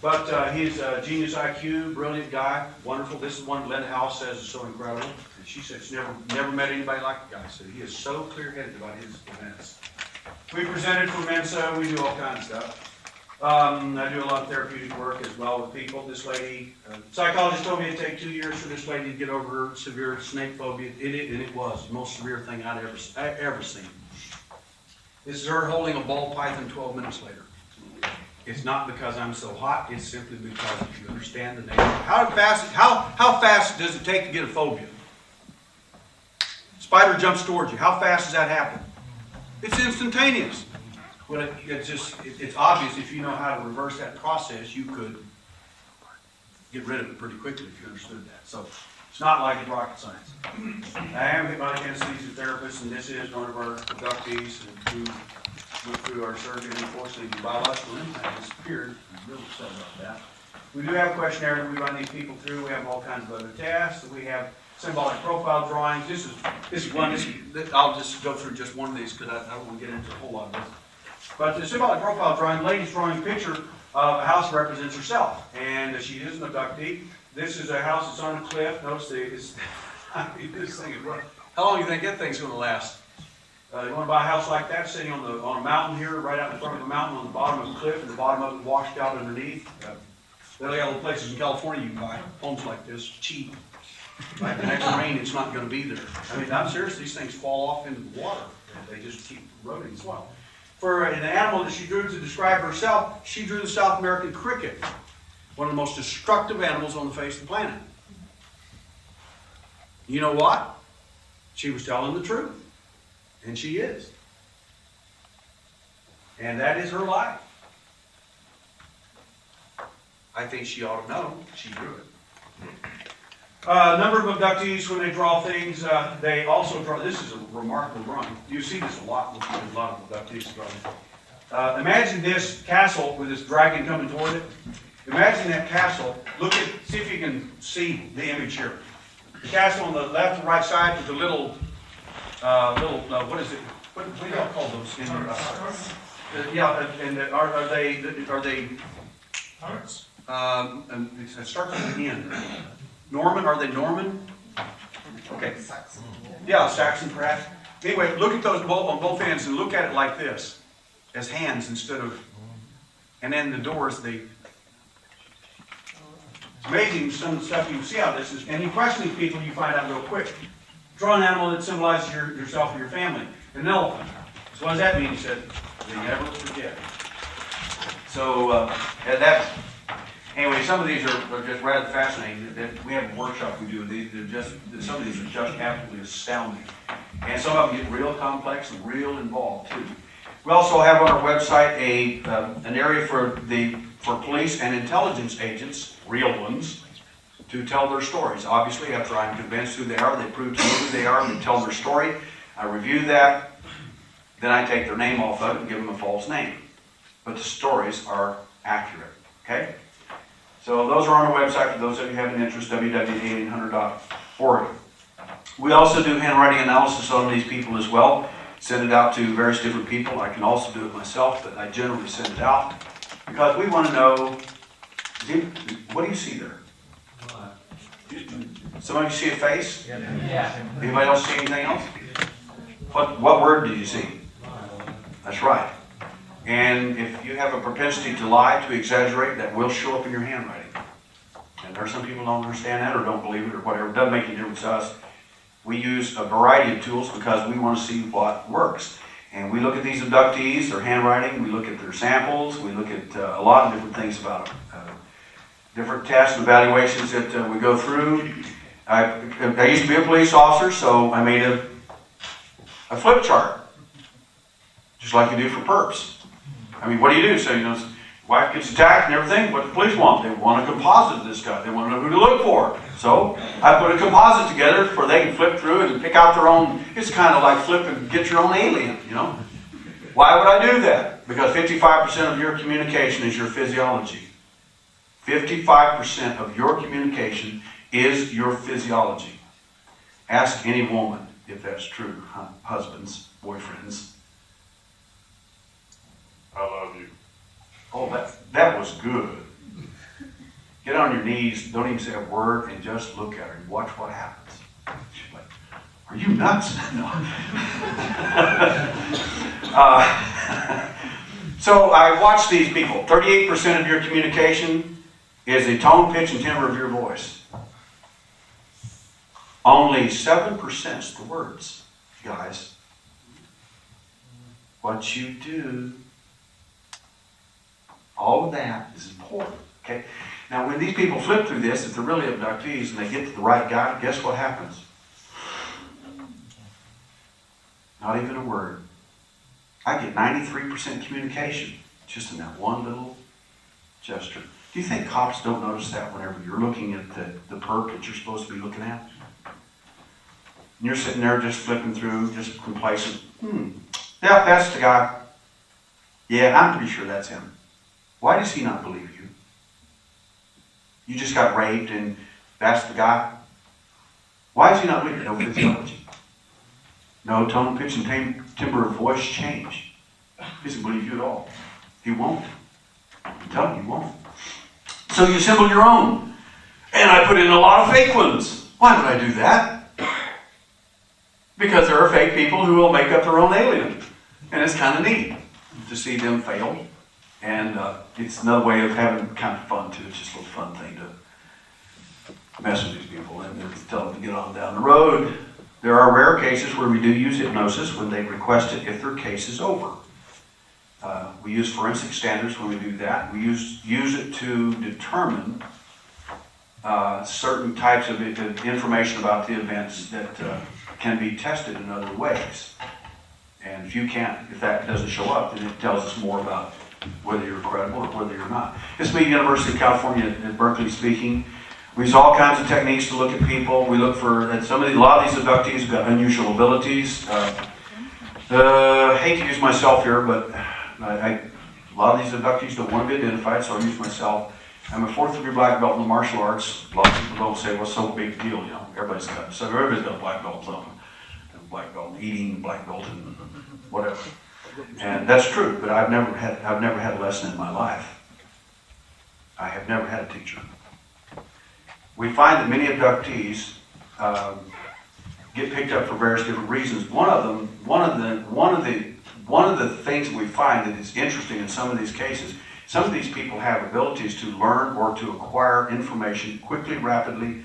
But he's a genius IQ, brilliant guy, wonderful. This is one Linda House says is so incredible. And she said she's never met anybody like the guy. So he is so clear-headed about his events. We presented for Mensa. We do all kinds of stuff. I do a lot of therapeutic work as well with people. This lady, psychologist told me it'd take 2 years for this lady to get over her severe snake phobia. And it was the most severe thing I'd ever seen. This is her holding a ball python 12 minutes later. It's not because I'm so hot, it's simply because if you understand the nature. How fast does it take to get a phobia? Spider jumps towards you. How fast does that happen? It's instantaneous. Well, it's obvious if you know how to reverse that process, you could get rid of it pretty quickly if you understood that. So it's not like it's rocket science. I am a hypnotic anesthesia therapist, and this is one of our abductees who went through our surgery, and unfortunately the biological impact disappeared. I'm really upset about that. We do have a questionnaire that we run these people through. We have all kinds of other tests. We have symbolic profile drawings. This is one. I'll just go through just one of these because I don't want to get into a whole lot of this. But the symbolic profile drawing, the lady's drawing a picture of a house that represents herself, and she is an abductee. This is a house that's on a cliff. Notice this thing is what? How long do you think that thing's going to last? You want to buy a house like that, sitting on a mountain here, right out in front of a mountain on the bottom of the cliff, and the bottom of it washed out underneath. There are little places in California you can buy homes like this, cheap. Right? The next rain, it's not going to be there. I mean, I'm serious. These things fall off into the water. They just keep eroding as well. For an animal that she drew to describe herself, she drew the South American cricket, one of the most destructive animals on the face of the planet. You know what? She was telling the truth. And she is. And that is her life. I think she ought to know. She drew it. A number of abductees, when they draw things, they also draw. This is a remarkable drawing. You see this a lot with a lot of abductees drawing. Imagine this castle with this dragon coming toward it. Imagine that castle. See if you can see the image here. The castle on the left and right side with the little, what is it? What do y'all call those? Yeah, and are they? Turrets? And it starts with an N. Norman? Are they Norman? Okay. Yeah, Saxon perhaps. Anyway, look at those on both ends and look at it like this, as hands instead of. And then the doors. It's amazing some of the stuff you see out of this is, and you question these people, you find out real quick. Draw an animal that symbolizes yourself or your family. An elephant. So what does that mean? He said, they never forget. So anyway, some of these are just rather fascinating. We have a workshop we do. Some of these are just absolutely astounding. And some of them get real complex and real involved too. We also have on our website an area for police and intelligence agents, real ones, to tell their stories. Obviously, after I'm convinced who they are, they prove to me who they are, they tell their story. I review that, then I take their name off of it and give them a false name. But the stories are accurate, okay? So those are on our website for those of you who have an interest, www.1800.org. We also do handwriting analysis on these people as well. Send it out to various different people. I can also do it myself, but I generally send it out because we want to know, what do you see there? Somebody see a face? Yeah. Anybody else see anything else? What word do you see? That's right. And if you have a propensity to lie, to exaggerate, that will show up in your handwriting. And there are some people who don't understand that or don't believe it or whatever. It doesn't make any difference to us. We use a variety of tools because we want to see what works. And we look at these abductees, their handwriting, we look at their samples, we look at a lot of different things about them. Different tests and evaluations that we go through. I used to be a police officer, so I made a flip chart, just like you do for perps. I mean, what do? So, wife gets attacked and everything. What do the police want? They want a composite of this guy. They want to know who to look for. So I put a composite together where they can flip through it and pick out their own. It's kind of like flip and get your own alien, Why would I do that? Because 55% of your communication is your physiology. 55% of your communication is your physiology. Ask any woman if that's true, husbands, boyfriends. I love you. Oh, that was good. Get on your knees, don't even say a word, and just look at her and watch what happens. She's like, are you nuts? No. So I watch these people. 38% of your communication is the tone, pitch, and timbre of your voice. Only 7% is the words, guys. What you do. Always all of that is important, okay? Now, when these people flip through this, if they're really abductees and they get to the right guy, guess what happens? Not even a word. I get 93% communication just in that one little gesture. Do you think cops don't notice that whenever you're looking at the perp that you're supposed to be looking at? And you're sitting there just flipping through, just complacent. Yeah, that's the guy. Yeah, I'm pretty sure that's him. Why does he not believe you? You just got raped and that's the guy? Why does he not believe you? No physiology. No tone, pitch, and timbre of voice change. He doesn't believe you at all. He won't. I'm telling you, he won't. So you assemble your own. And I put in a lot of fake ones. Why would I do that? Because there are fake people who will make up their own alien. And it's kind of neat to see them fail. And it's another way of having kind of fun too. It's just a little fun thing to mess with these people and tell them to get on down the road. There are rare cases where we do use hypnosis when they request it if their case is over. We use forensic standards when we do that. We use it to determine certain types of information about the events that can be tested in other ways. And if that doesn't show up, then it tells us more about whether you're credible or whether you're not. This being University of California at Berkeley speaking, we use all kinds of techniques to look at people. We look for, a lot of these abductees have got unusual abilities. Hate to use myself here, but a lot of these abductees don't want to be identified, so I use myself. I'm a 4th degree black belt in the martial arts. A lot of people don't say, what's so big deal, you know? Everybody's got a black belt in something. A black belt in eating, black belt in whatever. And that's true, but I've never had a lesson in my life. I have never had a teacher. We find that many abductees get picked up for various different reasons. One of the things that we find that is interesting in some of these cases, some of these people have abilities to learn or to acquire information quickly, rapidly,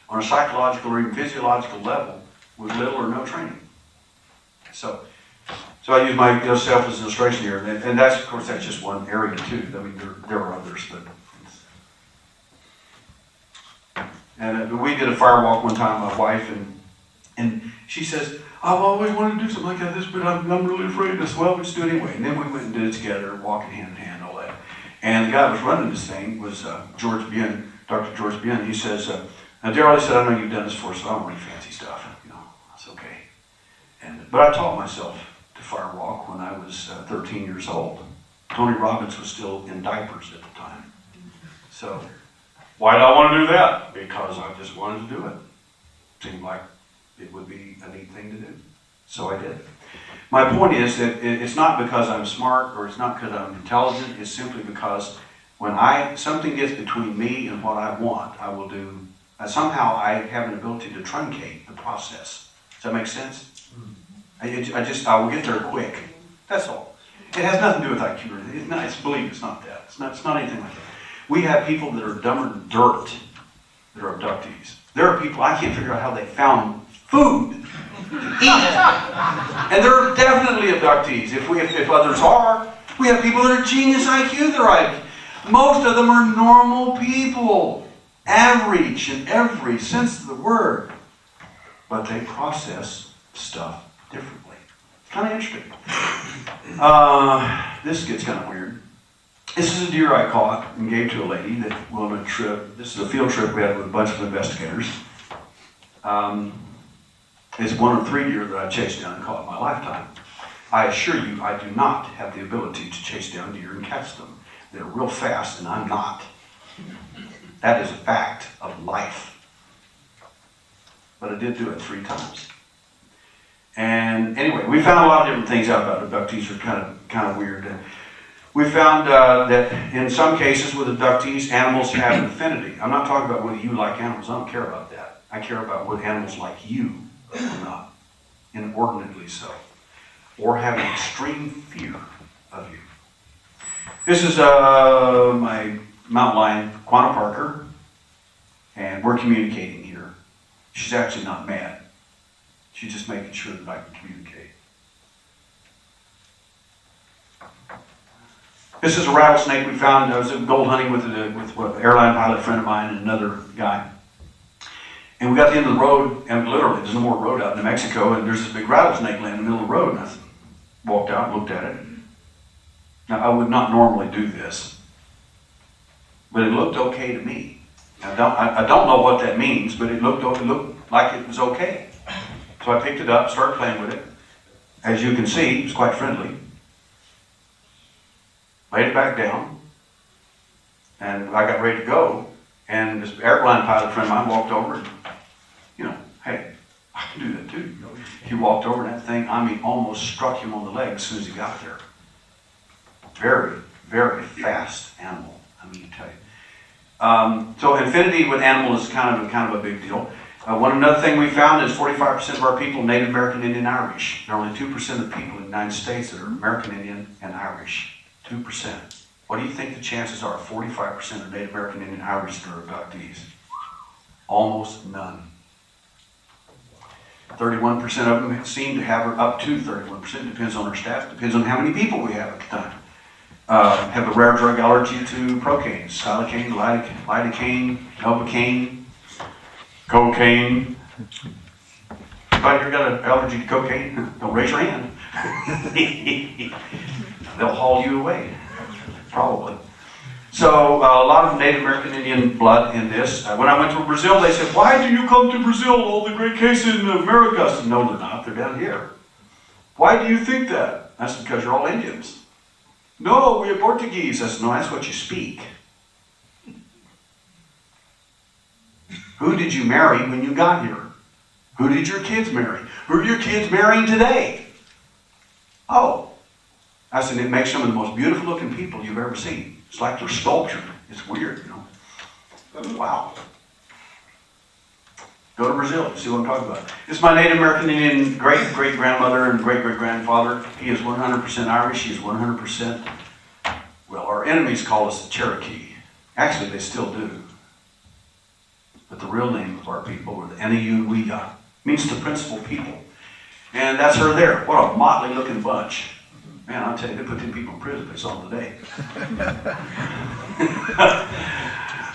on a psychological or even physiological level with little or no training. So I use myself as an illustration here, and that's, of course, that's just one area too. I mean, there are others, but. And we did a firewalk one time, my wife, and she says, I've always wanted to do something like this, but I'm really afraid of this. Well, let's do it anyway. And then we went and did it together, walking hand in hand, all that. And the guy that was running this thing was George Bien, Dr. George Bien. He says, now Derrel, he said, I know you've done this before, so I don't want any fancy stuff. You know, it's okay. But I taught myself to firewalk when I was 13 years old. Tony Robbins was still in diapers at the time. So why did I want to do that? Because I just wanted to do it. Seemed like it would be a neat thing to do. So I did. My point is that it's not because I'm smart or it's not because I'm intelligent. It's simply because when something gets between me and what I want, I will do. Somehow I have an ability to truncate the process. Does that make sense? I will get there quick. That's all. It has nothing to do with IQ. Believe me, it's not that. It's not anything like that. We have people that are dumber than dirt that are abductees. There are people, I can't figure out how they found food to eat. And they're definitely abductees. If others are, we have people that are genius IQ. Most of them are normal people. Average in every sense of the word. But they process stuff differently. Kind of interesting. This gets kind of weird. This is a deer I caught and gave to a lady that went on a trip. This is a field trip we had with a bunch of investigators. It's one of 3 deer that I chased down and caught in my lifetime. I assure you, I do not have the ability to chase down deer and catch them. They're real fast, and I'm not. That is a fact of life. But I did do it 3 times. And anyway, we found a lot of different things out about abductees that are kind of weird. And we found that in some cases with abductees, animals have an affinity. I'm not talking about whether you like animals. I don't care about that. I care about whether animals like you or not, inordinately so, or have an extreme fear of you. This is my mountain lion, Quanah Parker, and we're communicating here. She's actually not mad. She's just making sure that I can communicate. This is a rattlesnake we found. I was gold hunting with an airline pilot friend of mine and another guy. And we got to the end of the road, and literally, there's no more road out in New Mexico, and there's this big rattlesnake laying in the middle of the road. And I walked out and looked at it. Now, I would not normally do this, but it looked okay to me. I don't know what that means, but it looked like it was okay. So I picked it up, started playing with it. As you can see, it was quite friendly. Laid it back down, and I got ready to go, and this airline pilot friend of mine walked over and, hey, I can do that too. He walked over and that thing, almost struck him on the leg as soon as he got there. Very, very fast animal, I tell you. So infinity with animal is kind of a big deal. Another thing we found is 45% of our people, Native American Indian Irish. There are only 2% of the people in the United States that are American Indian and Irish. 2%. What do you think the chances are? 45% of Native American Indian Irish that are abductees. Almost none. 31% of them seem to have, or up to 31%, depends on our staff, depends on how many people we have at the time. Have a rare drug allergy to procaine, xylocaine, lidocaine, novocaine, cocaine. Anybody here got an allergy to cocaine? Don't raise your hand. They'll haul you away, probably. So a lot of Native American Indian blood in this. When I went to Brazil, they said, "Why do you come to Brazil? All the great cases in America." I said, "No, they're not. They're down here." "Why do you think that?" I said, "Because you're all Indians." "No, we're Portuguese." I said, "No, that's what you speak." Who did you marry when you got here? Who did your kids marry? Who are your kids marrying today? Oh. I said, it makes some of the most beautiful looking people you've ever seen. It's like they're sculptured. It's weird, Wow. Go to Brazil, see what I'm talking about. This is my Native American Indian great-great-grandmother and great-great-grandfather. He is 100% Irish. He is 100%, well, our enemies call us the Cherokee. Actually, they still do. But the real name of our people were the Eniuwiga. Means the principal people. And that's her there. What a motley looking bunch. Man, I'll tell you, they put 10 people in prison if they saw them today.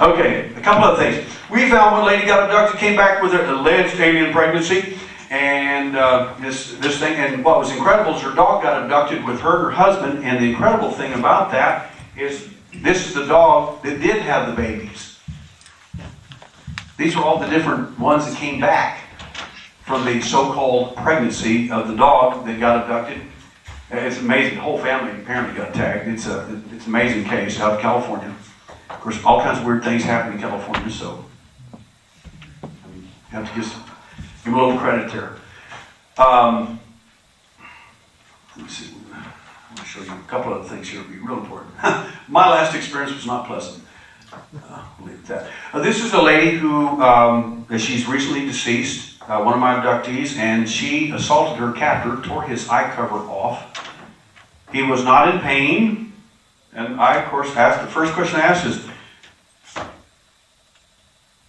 Okay, a couple of things. We found one lady got abducted, came back with an alleged alien pregnancy, and this thing, and what was incredible is her dog got abducted with her and her husband, and the incredible thing about that is this is the dog that did have the babies. These are all the different ones that came back from the so-called pregnancy of the dog that got abducted. It's amazing. The whole family apparently got tagged. It's an amazing case out of California. Of course, all kinds of weird things happen in California, so you have to give them a little credit there. Let me see. I want to show you a couple of things here that would be real important. My last experience was not pleasant. I'll leave it at that. This is a lady who, she's recently deceased, one of my abductees, and she assaulted her captor, tore his eye cover off. He was not in pain, and I, of course, asked, the first question I asked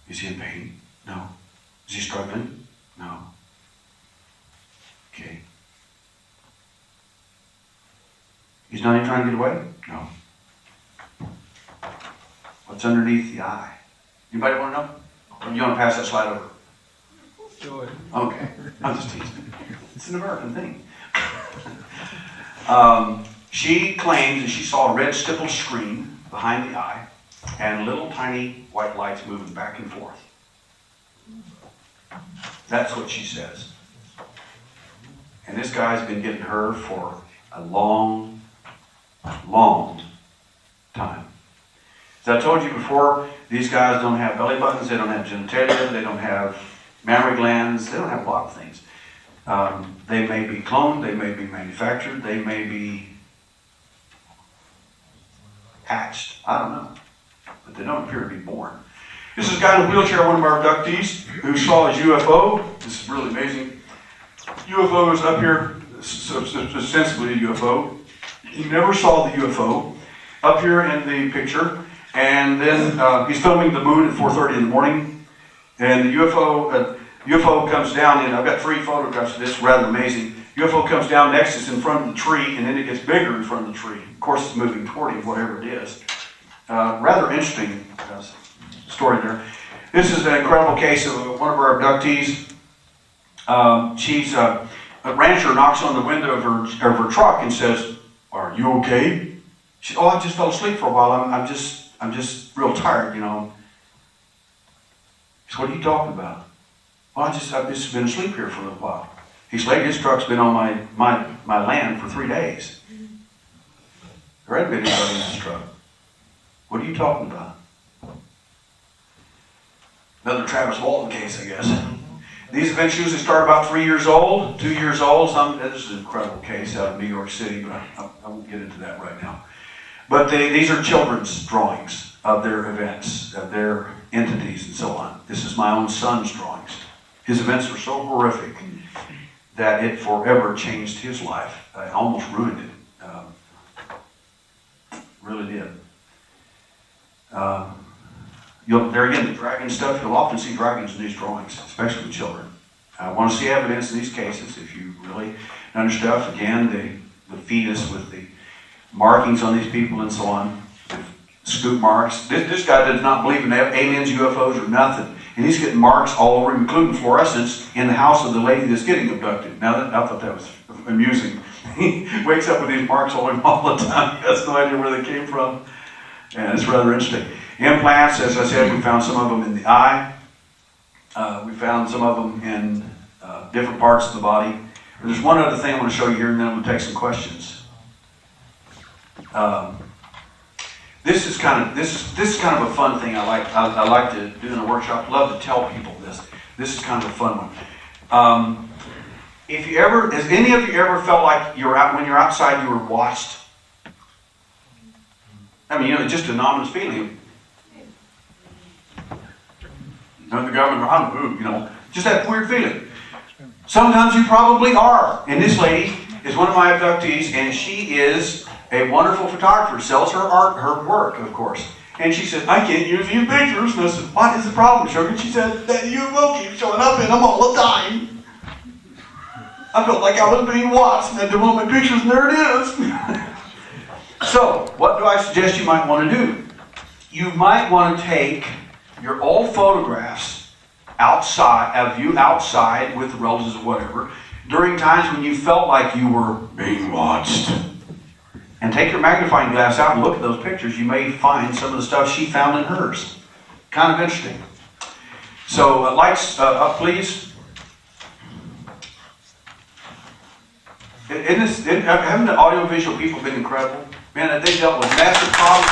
is he in pain? No. Is he struggling? No. Okay. He's not even trying to get away? No. What's underneath the eye? Anybody want to know? Or you want to pass that slide over? Sure. Okay. I'm just teasing. It's an American thing. She claims that she saw a red stippled screen behind the eye and little tiny white lights moving back and forth. That's what she says. And this guy's been getting her for a long, long time. As I told you before, these guys don't have belly buttons, they don't have genitalia, they don't have mammary glands, they don't have a lot of things. They may be cloned, they may be manufactured, they may be hatched. I don't know. But they don't appear to be born. This is a guy in a wheelchair, one of our abductees, who saw his UFO. This is really amazing. UFO is up here, ostensibly a UFO. He never saw the UFO up here in the picture. And then he's filming the moon at 4:30 in the morning. And the UFO comes down, and I've got 3 photographs of this, rather amazing. UFO comes down next, it's in front of the tree, and then it gets bigger in front of the tree. Of course, it's moving toward him, whatever it is. Rather interesting story there. This is an incredible case of one of our abductees. She's a rancher, knocks on the window of her truck and says, "Are you okay?" She said, "Oh, I just fell asleep for a while. I'm just real tired, you know." He said, "What are you talking about?" "Well, I've just been asleep here for a little while." He said, "His truck's been on my land for 3 days. There hasn't been anybody in his truck. What are you talking about?" Another Travis Walton case, I guess. These events usually start about 3 years old, 2 years old. This is an incredible case out of New York City, but I won't get into that right now. But these are children's drawings of their events, of their entities, and so on. This is my own son's drawings. His events were so horrific that it forever changed his life. It almost ruined it. Really did. There again, the dragon stuff, you'll often see dragons in these drawings, especially with children. I want to see evidence in these cases if you really know stuff. Again, the fetus with the markings on these people and so on, the scoop marks. This guy does not believe in aliens, UFOs, or nothing. And he's getting marks all over him, including fluorescence, in the house of the lady that's getting abducted. Now, I thought that was amusing. He wakes up with these marks all over him all the time. He has no idea where they came from. And it's rather interesting. Implants, as I said, we found some of them in the eye. We found some of them in different parts of the body. There's one other thing I want to show you here, and then I'm going to take some questions. This is kind of a fun thing I like to do in a workshop. I love to tell people this. This is kind of a fun one. Has any of you ever felt like when you're outside you were watched? I mean, just an ominous feeling. The government, just that weird feeling. Sometimes you probably are. And this lady is one of my abductees, and she is a wonderful photographer. Sells her art, her work, of course. And she said, "I can't use these pictures." And I said, "What is the problem, sugar?" She said, "That UFO keeps showing up in them all the time. I felt like I was being watched, and I took all my pictures, and there it is." So, what do I suggest you might want to do? You might want to take your old photographs of you outside with the relatives or whatever, during times when you felt like you were being watched. And take your magnifying glass out and look at those pictures. You may find some of the stuff she found in hers. Kind of interesting. So, lights up, please. Haven't the audiovisual people been incredible? Man, they dealt with massive problems.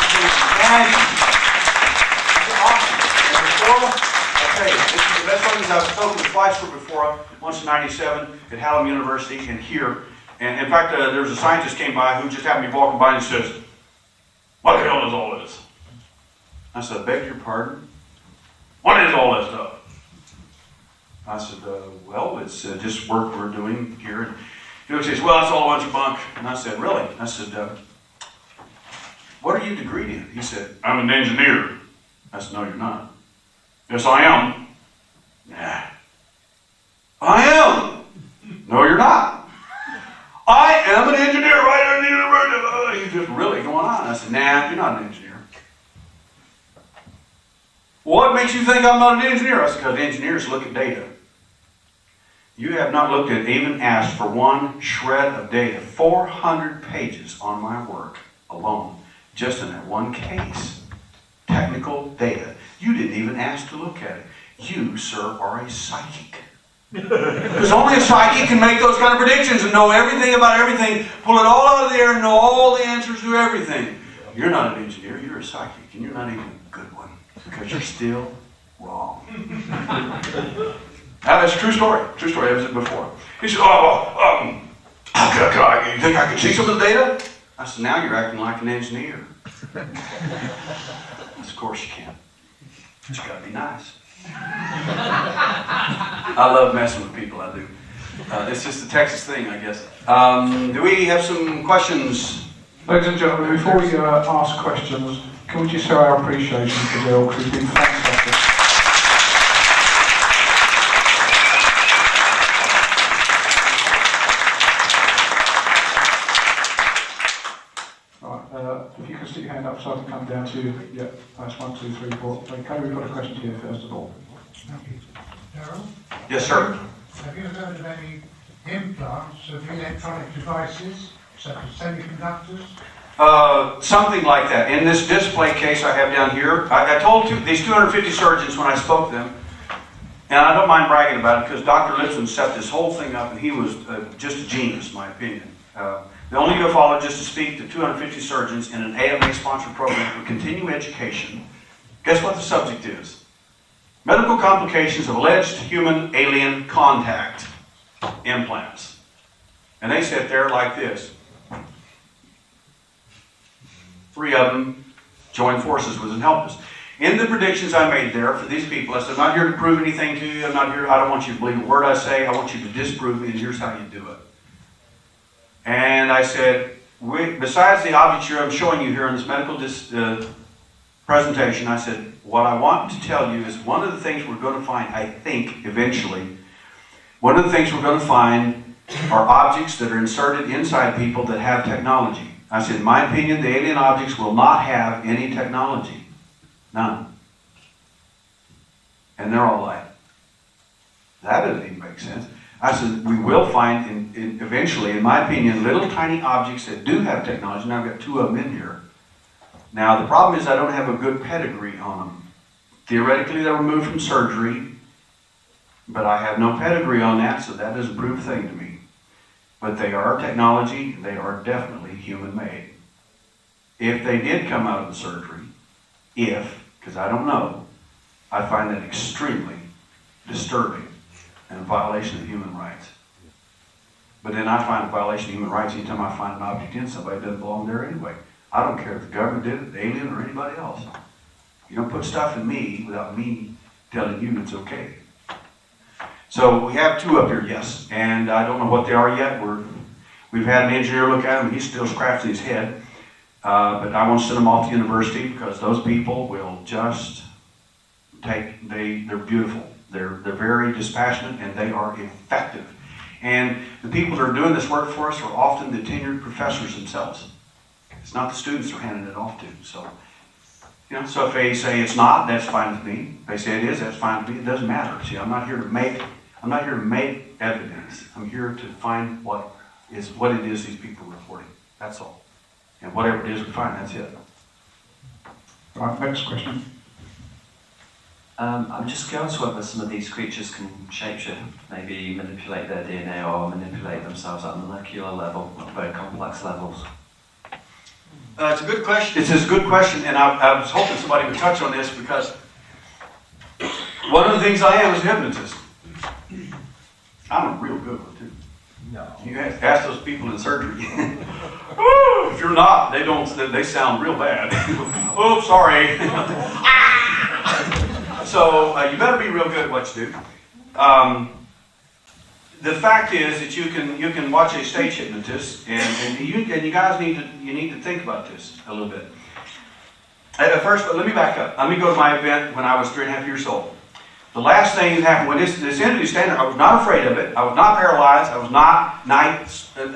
Okay, this is the best ladies I've spoken to twice for BUFORA, once in '97 at Hallam University and here. And in fact, there's a scientist came by who just happened to be walking by and says, "What the hell is all this?" I said, "I beg your pardon? What is all this stuff?" I said, "Well, it's just work we're doing here." And he says, "Well, that's all a bunch of bunk." And I said, "Really?" I said, "What are you degreed in?" He said, "I'm an engineer." I said, "No, you're not." "Yes, I am." "Nah." "I am." "No, you're not." "I am an engineer right here in the university." He's just really going on. I said, "Nah, you're not an engineer." "What makes you think I'm not an engineer?" I said, "Because engineers look at data. You have not looked at, even asked for one shred of data. 400 pages on my work alone, just in that one case. Technical data. You didn't even ask to look at it. You, sir, are a psychic." Because only a psychic can make those kind of predictions and know everything about everything, pull it all out of the air and know all the answers to everything. You're not an engineer, you're a psychic, and you're not even a good one, because you're still wrong. Now, that's a true story. True story. I was it before. He said, you think I can see some of the data? I said, "Now you're acting like an engineer." I said, "Of course you can. But you got to be nice." I love messing with people, I do. It's just a Texas thing, I guess. Do we have some questions? Ladies and gentlemen, before we ask questions, can we just show our appreciation for Derrel, because he's been fantastic. your hand up so I can come down to you. Yeah, that's 1, 2, 3, 4. Okay, we've got a question here first of all. Thank you. Derrel? Yes, sir. Have you heard of any implants of electronic devices, such as semiconductors? Something like that. In this display case I have down here, I told these 250 surgeons when I spoke to them, and I don't mind bragging about it because Dr. Lipson set this whole thing up and he was just a genius, in my opinion. The only ufologist to speak to 250 surgeons in an AMA-sponsored program for continuing education. Guess what the subject is? Medical complications of alleged human-alien contact implants. And they sit there like this. 3 of them joined forces and helped us. In the predictions I made there for these people, I said, I'm not here to prove anything to you. I don't want you to believe a word I say. I want you to disprove me, and here's how you do it. And I said, besides the objects I'm showing you here in this medical presentation, I said, what I want to tell you is one of the things we're going to find, I think, eventually, one of the things we're going to find are objects that are inserted inside people that have technology. I said, in my opinion, the alien objects will not have any technology. None. And they're all like, that doesn't even make sense. I said, we will find eventually, in my opinion, little tiny objects that do have technology. Now I've got 2 of them in here. Now the problem is I don't have a good pedigree on them. Theoretically, they're removed from surgery, but I have no pedigree on that, so that doesn't prove a thing to me. But they are technology, they are definitely human-made. If they did come out of the surgery, because I don't know, I find that extremely disturbing and a violation of human rights. But then I find a violation of human rights anytime I find an object in somebody that doesn't belong there anyway. I don't care if the government did it, the alien, or anybody else. You don't put stuff in me without me telling you it's okay. So we have 2 up here, yes, and I don't know what they are yet. We've had an engineer look at them, he's still scratching his head. But I want to send them off to university because those people will just they're beautiful. They're very dispassionate and they are effective. And the people that are doing this work for us are often the tenured professors themselves. It's not the students they're handing it off to. So, so if they say it's not, that's fine with me. If they say it is, that's fine with me. It doesn't matter. See, I'm not here to make evidence. I'm here to find what it is these people are reporting. That's all. And whatever it is we find, that's it. Right, next question. I'm just curious whether some of these creatures can shapeshift, maybe manipulate their DNA or manipulate themselves at a molecular level, at very complex levels. It's a good question. It's a good question, and I was hoping somebody would touch on this because one of the things I am is a hypnotist. I'm a real good one, too. No. You ask those people in surgery. If you're not, they sound real bad. Oh, sorry. So you better be real good at what you do. The fact is that you can watch a stage hypnotist, and you guys need to think about this a little bit. First, but let me back up. Let me go to my event when I was 3.5 years old. The last thing that happened when this entity standing, I was not afraid of it. I was not paralyzed. I was not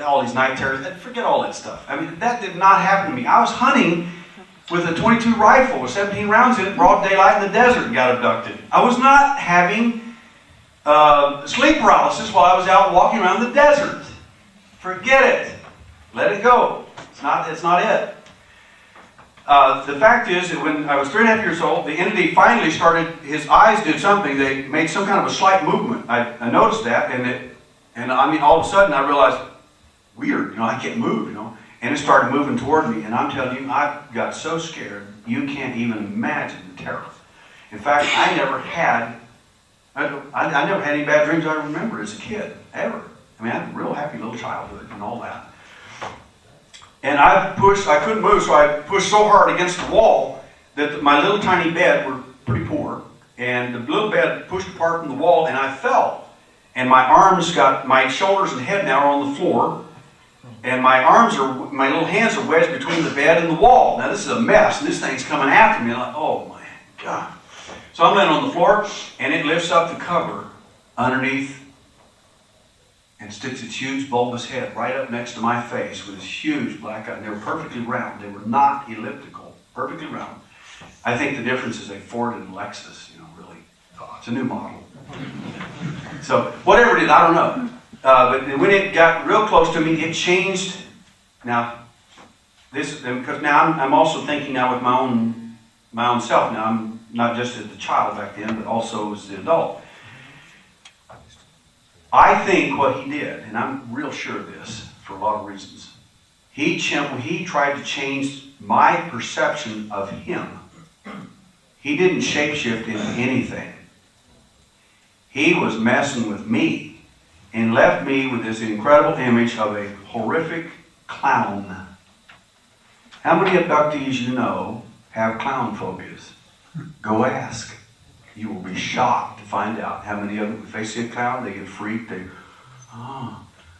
all these night terrors. Forget all that stuff. I mean, that did not happen to me. I was hunting with a .22 rifle with 17 rounds in it, broad daylight in the desert, and got abducted. I was not having sleep paralysis while I was out walking around the desert. Forget it. Let it go. It's not it. The fact is that when I was 3.5 years old, the entity finally started, his eyes did something. They made some kind of a slight movement. I noticed that, and I mean, all of a sudden I realized, weird, I can't move, and it started moving toward me, and I'm telling you, I got so scared, you can't even imagine the terror. In fact, I never had any bad dreams I remember as a kid, ever. I mean, I had a real happy little childhood and all that. And I couldn't move, so I pushed so hard against the wall that my little tiny bed, were pretty poor, and the little bed pushed apart from the wall, and I fell. And my shoulders and head now are on the floor, and my little hands are wedged between the bed and the wall. Now this is a mess, and this thing's coming after me, and I'm like, oh my God. So I'm laying on the floor, and it lifts up the cover underneath and sticks its huge bulbous head right up next to my face with its huge black eye. They were perfectly round. They were not elliptical. perfectly round. I think the difference is a Ford and Lexus, really. It's a new model. So whatever it is, I don't know. But when it got real close to me, it changed. Now, because now I'm also thinking now with my own self. Now I'm not just as a child back then, but also as the adult. I think what he did, and I'm real sure of this for a lot of reasons, he tried to change my perception of him. He didn't shapeshift into anything. He was messing with me and left me with this incredible image of a horrific clown. How many abductees you know have clown phobias? Go ask. You will be shocked to find out how many of them, if they see a clown, they get freaked.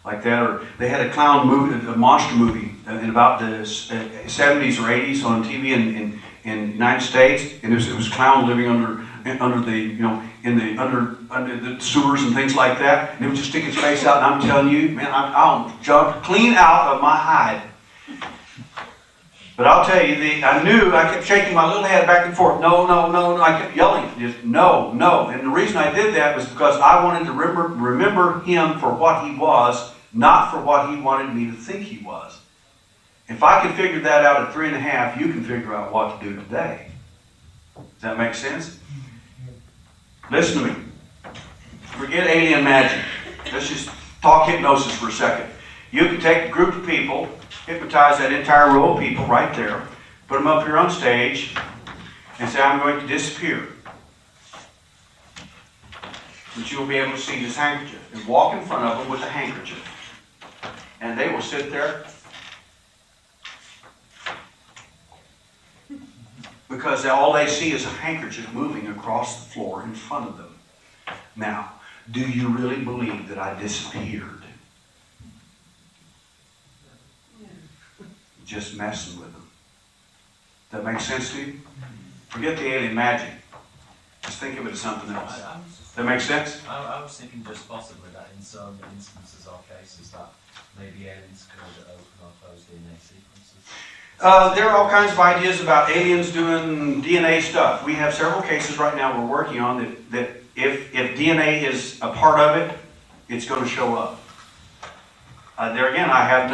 Like that. Or they had a clown movie, a monster movie in about the 70s or 80s on TV in the United States, and it was a clown living under the under the sewers and things like that, and it would just stick its face out. And I'm telling you, man, I'll jump clean out of my hide. But I'll tell you, I kept shaking my little head back and forth. No, no, no, no. I kept yelling, just no, no. And the reason I did that was because I wanted to remember him for what he was, not for what he wanted me to think he was. If I could figure that out at 3.5, you can figure out what to do today. Does that make sense? Listen to me. Forget alien magic. Let's just talk hypnosis for a second. You can take a group of people, hypnotize that entire row of people right there, put them up here on stage, and say, I'm going to disappear. But you'll be able to see this handkerchief. And walk in front of them with a handkerchief. And they will sit there. Because all they see is a handkerchief moving across the floor in front of them. Now, do you really believe that I disappeared? Just messing with them. Does that make sense to you? Forget the alien magic. Just think of it as something else. That makes sense? I was thinking just possibly that in some instances or cases that maybe aliens could open or close DNA sequences. There are all kinds of ideas about aliens doing DNA stuff. We have several cases right now we're working on that if DNA is a part of it, it's going to show up. There again, I have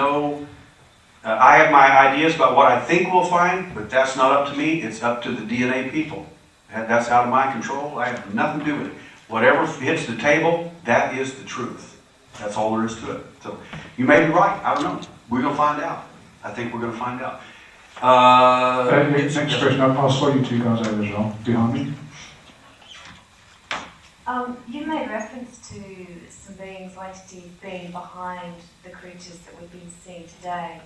my ideas about what I think we'll find, but that's not up to me. It's up to the DNA people. That's out of my control. I have nothing to do with it. Whatever hits the table, that is the truth. That's all there is to it. So you may be right. I don't know. We're going to find out. I think we're going to find out. Next question. I'll slow you two guys over as well. Behind me. You made reference to some beings, entities being behind the creatures that we've been seeing today,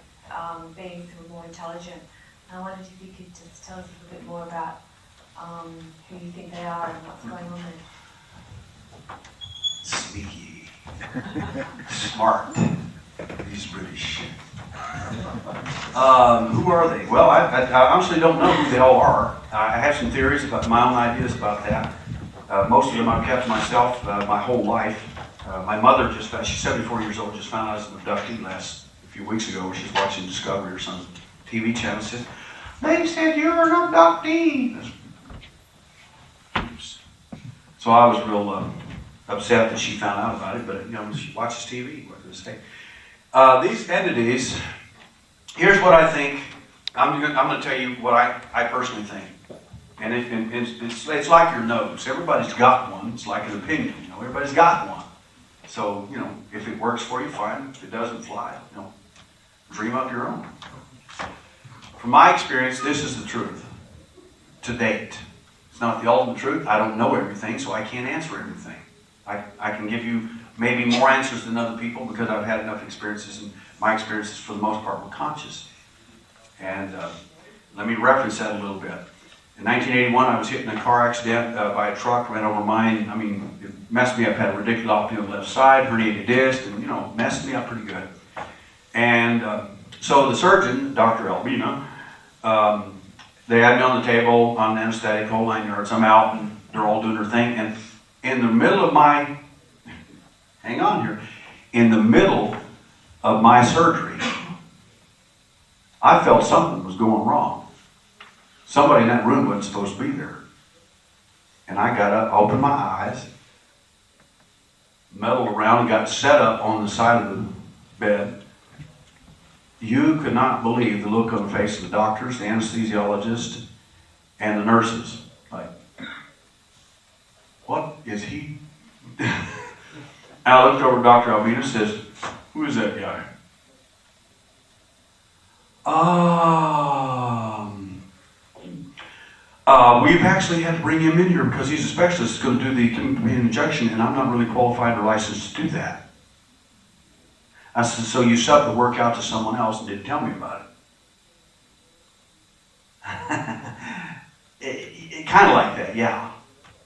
beings who are more intelligent. I wondered if you could just tell us a little bit more about who you think they are and what's going on there. Sneaky. Smart. These British. Who are they? Well, I honestly don't know who they all are. I have some theories about my own ideas about that. Most of them I've kept to myself my whole life. My mother she's 74 years old, just found out I was an abductee a few weeks ago where she's watching Discovery or some TV channel. Said, they said you're an abductee. So I was real upset that she found out about it, but she watches TV, what do they say? These entities, here's what I think. I'm going to tell you what I personally think. And it's like your nose. Everybody's got one. It's like an opinion. Everybody's got one. So, if it works for you, fine. If it doesn't, fly. Dream up your own. From my experience, this is the truth. To date. It's not the ultimate truth. I don't know everything, so I can't answer everything. I can give you maybe more answers than other people because I've had enough experiences, and my experiences, for the most part, were conscious. And let me reference that a little bit. In 1981, I was hit in a car accident by a truck, ran over mine. It messed me up. Had a radiculopathy on the left side, herniated disc, and messed me up pretty good. And so the surgeon, Dr. Albina, they had me on the table on anesthetic, whole 9 yards. I'm out, and they're all doing their thing. And in the middle of my, hang on here, in the middle of my surgery, I felt something was going wrong. Somebody in that room wasn't supposed to be there. And I got up, opened my eyes, meddled around, and got set up on the side of the bed. You could not believe the look on the face of the doctors, the anesthesiologist, and the nurses. Like, what is he? And I looked over at Dr. Alvina and says, "Who is that guy?" We've actually had to bring him in here because he's a specialist. He's going to do the injection, and I'm not really qualified or licensed to do that. I said, "So you subbed the work out to someone else and didn't tell me about it." Kind of like that, yeah.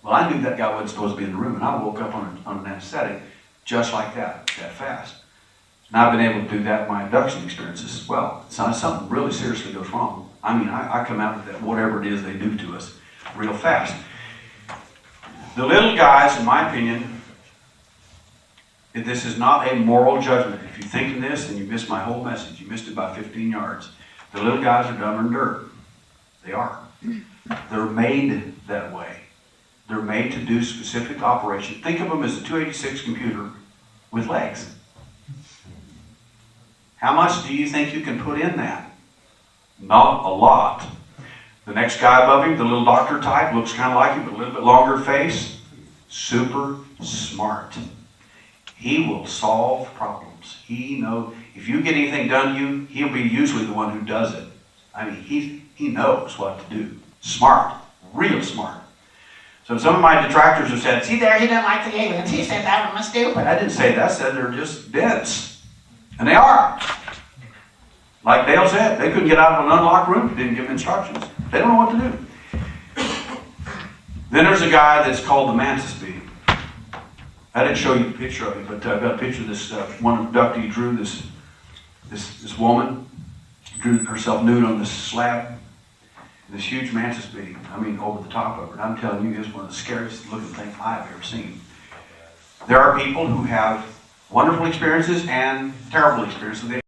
Well, I knew that guy wasn't supposed to be in the room, and I woke up on an anesthetic just like that fast. And I've been able to do that in my abduction experiences as well. It's not something really seriously goes wrong. I mean, I come out of that, whatever it is they do to us, real fast. The little guys, in my opinion, this is not a moral judgment. If you think of this, then you missed my whole message. You missed it by 15 yards. The little guys are dumber than dirt. They are. They're made that way. They're made to do specific operations. Think of them as a 286 computer with legs. How much do you think you can put in that? Not a lot. The next guy above him, the little doctor type, looks kind of like him, but a little bit longer face. Super smart. He will solve problems. He knows, if you get anything done to you, he'll be usually the one who does it. I mean, he knows what to do. Smart. Real smart. So some of my detractors have said, "See there, he doesn't like the aliens. He said that was stupid." I didn't say that. I said they're just dense. And they are. Like Dale said, they couldn't get out of an unlocked room if you didn't give them instructions. They don't know what to do. Then there's a guy that's called the mantis bee. I didn't show you the picture of him, but I've got a picture of this one abductee drew this woman, drew herself nude on this slab, this huge mantis bee, I mean over the top of her. And I'm telling you, it's one of the scariest looking things I've ever seen. There are people who have wonderful experiences and terrible experiences.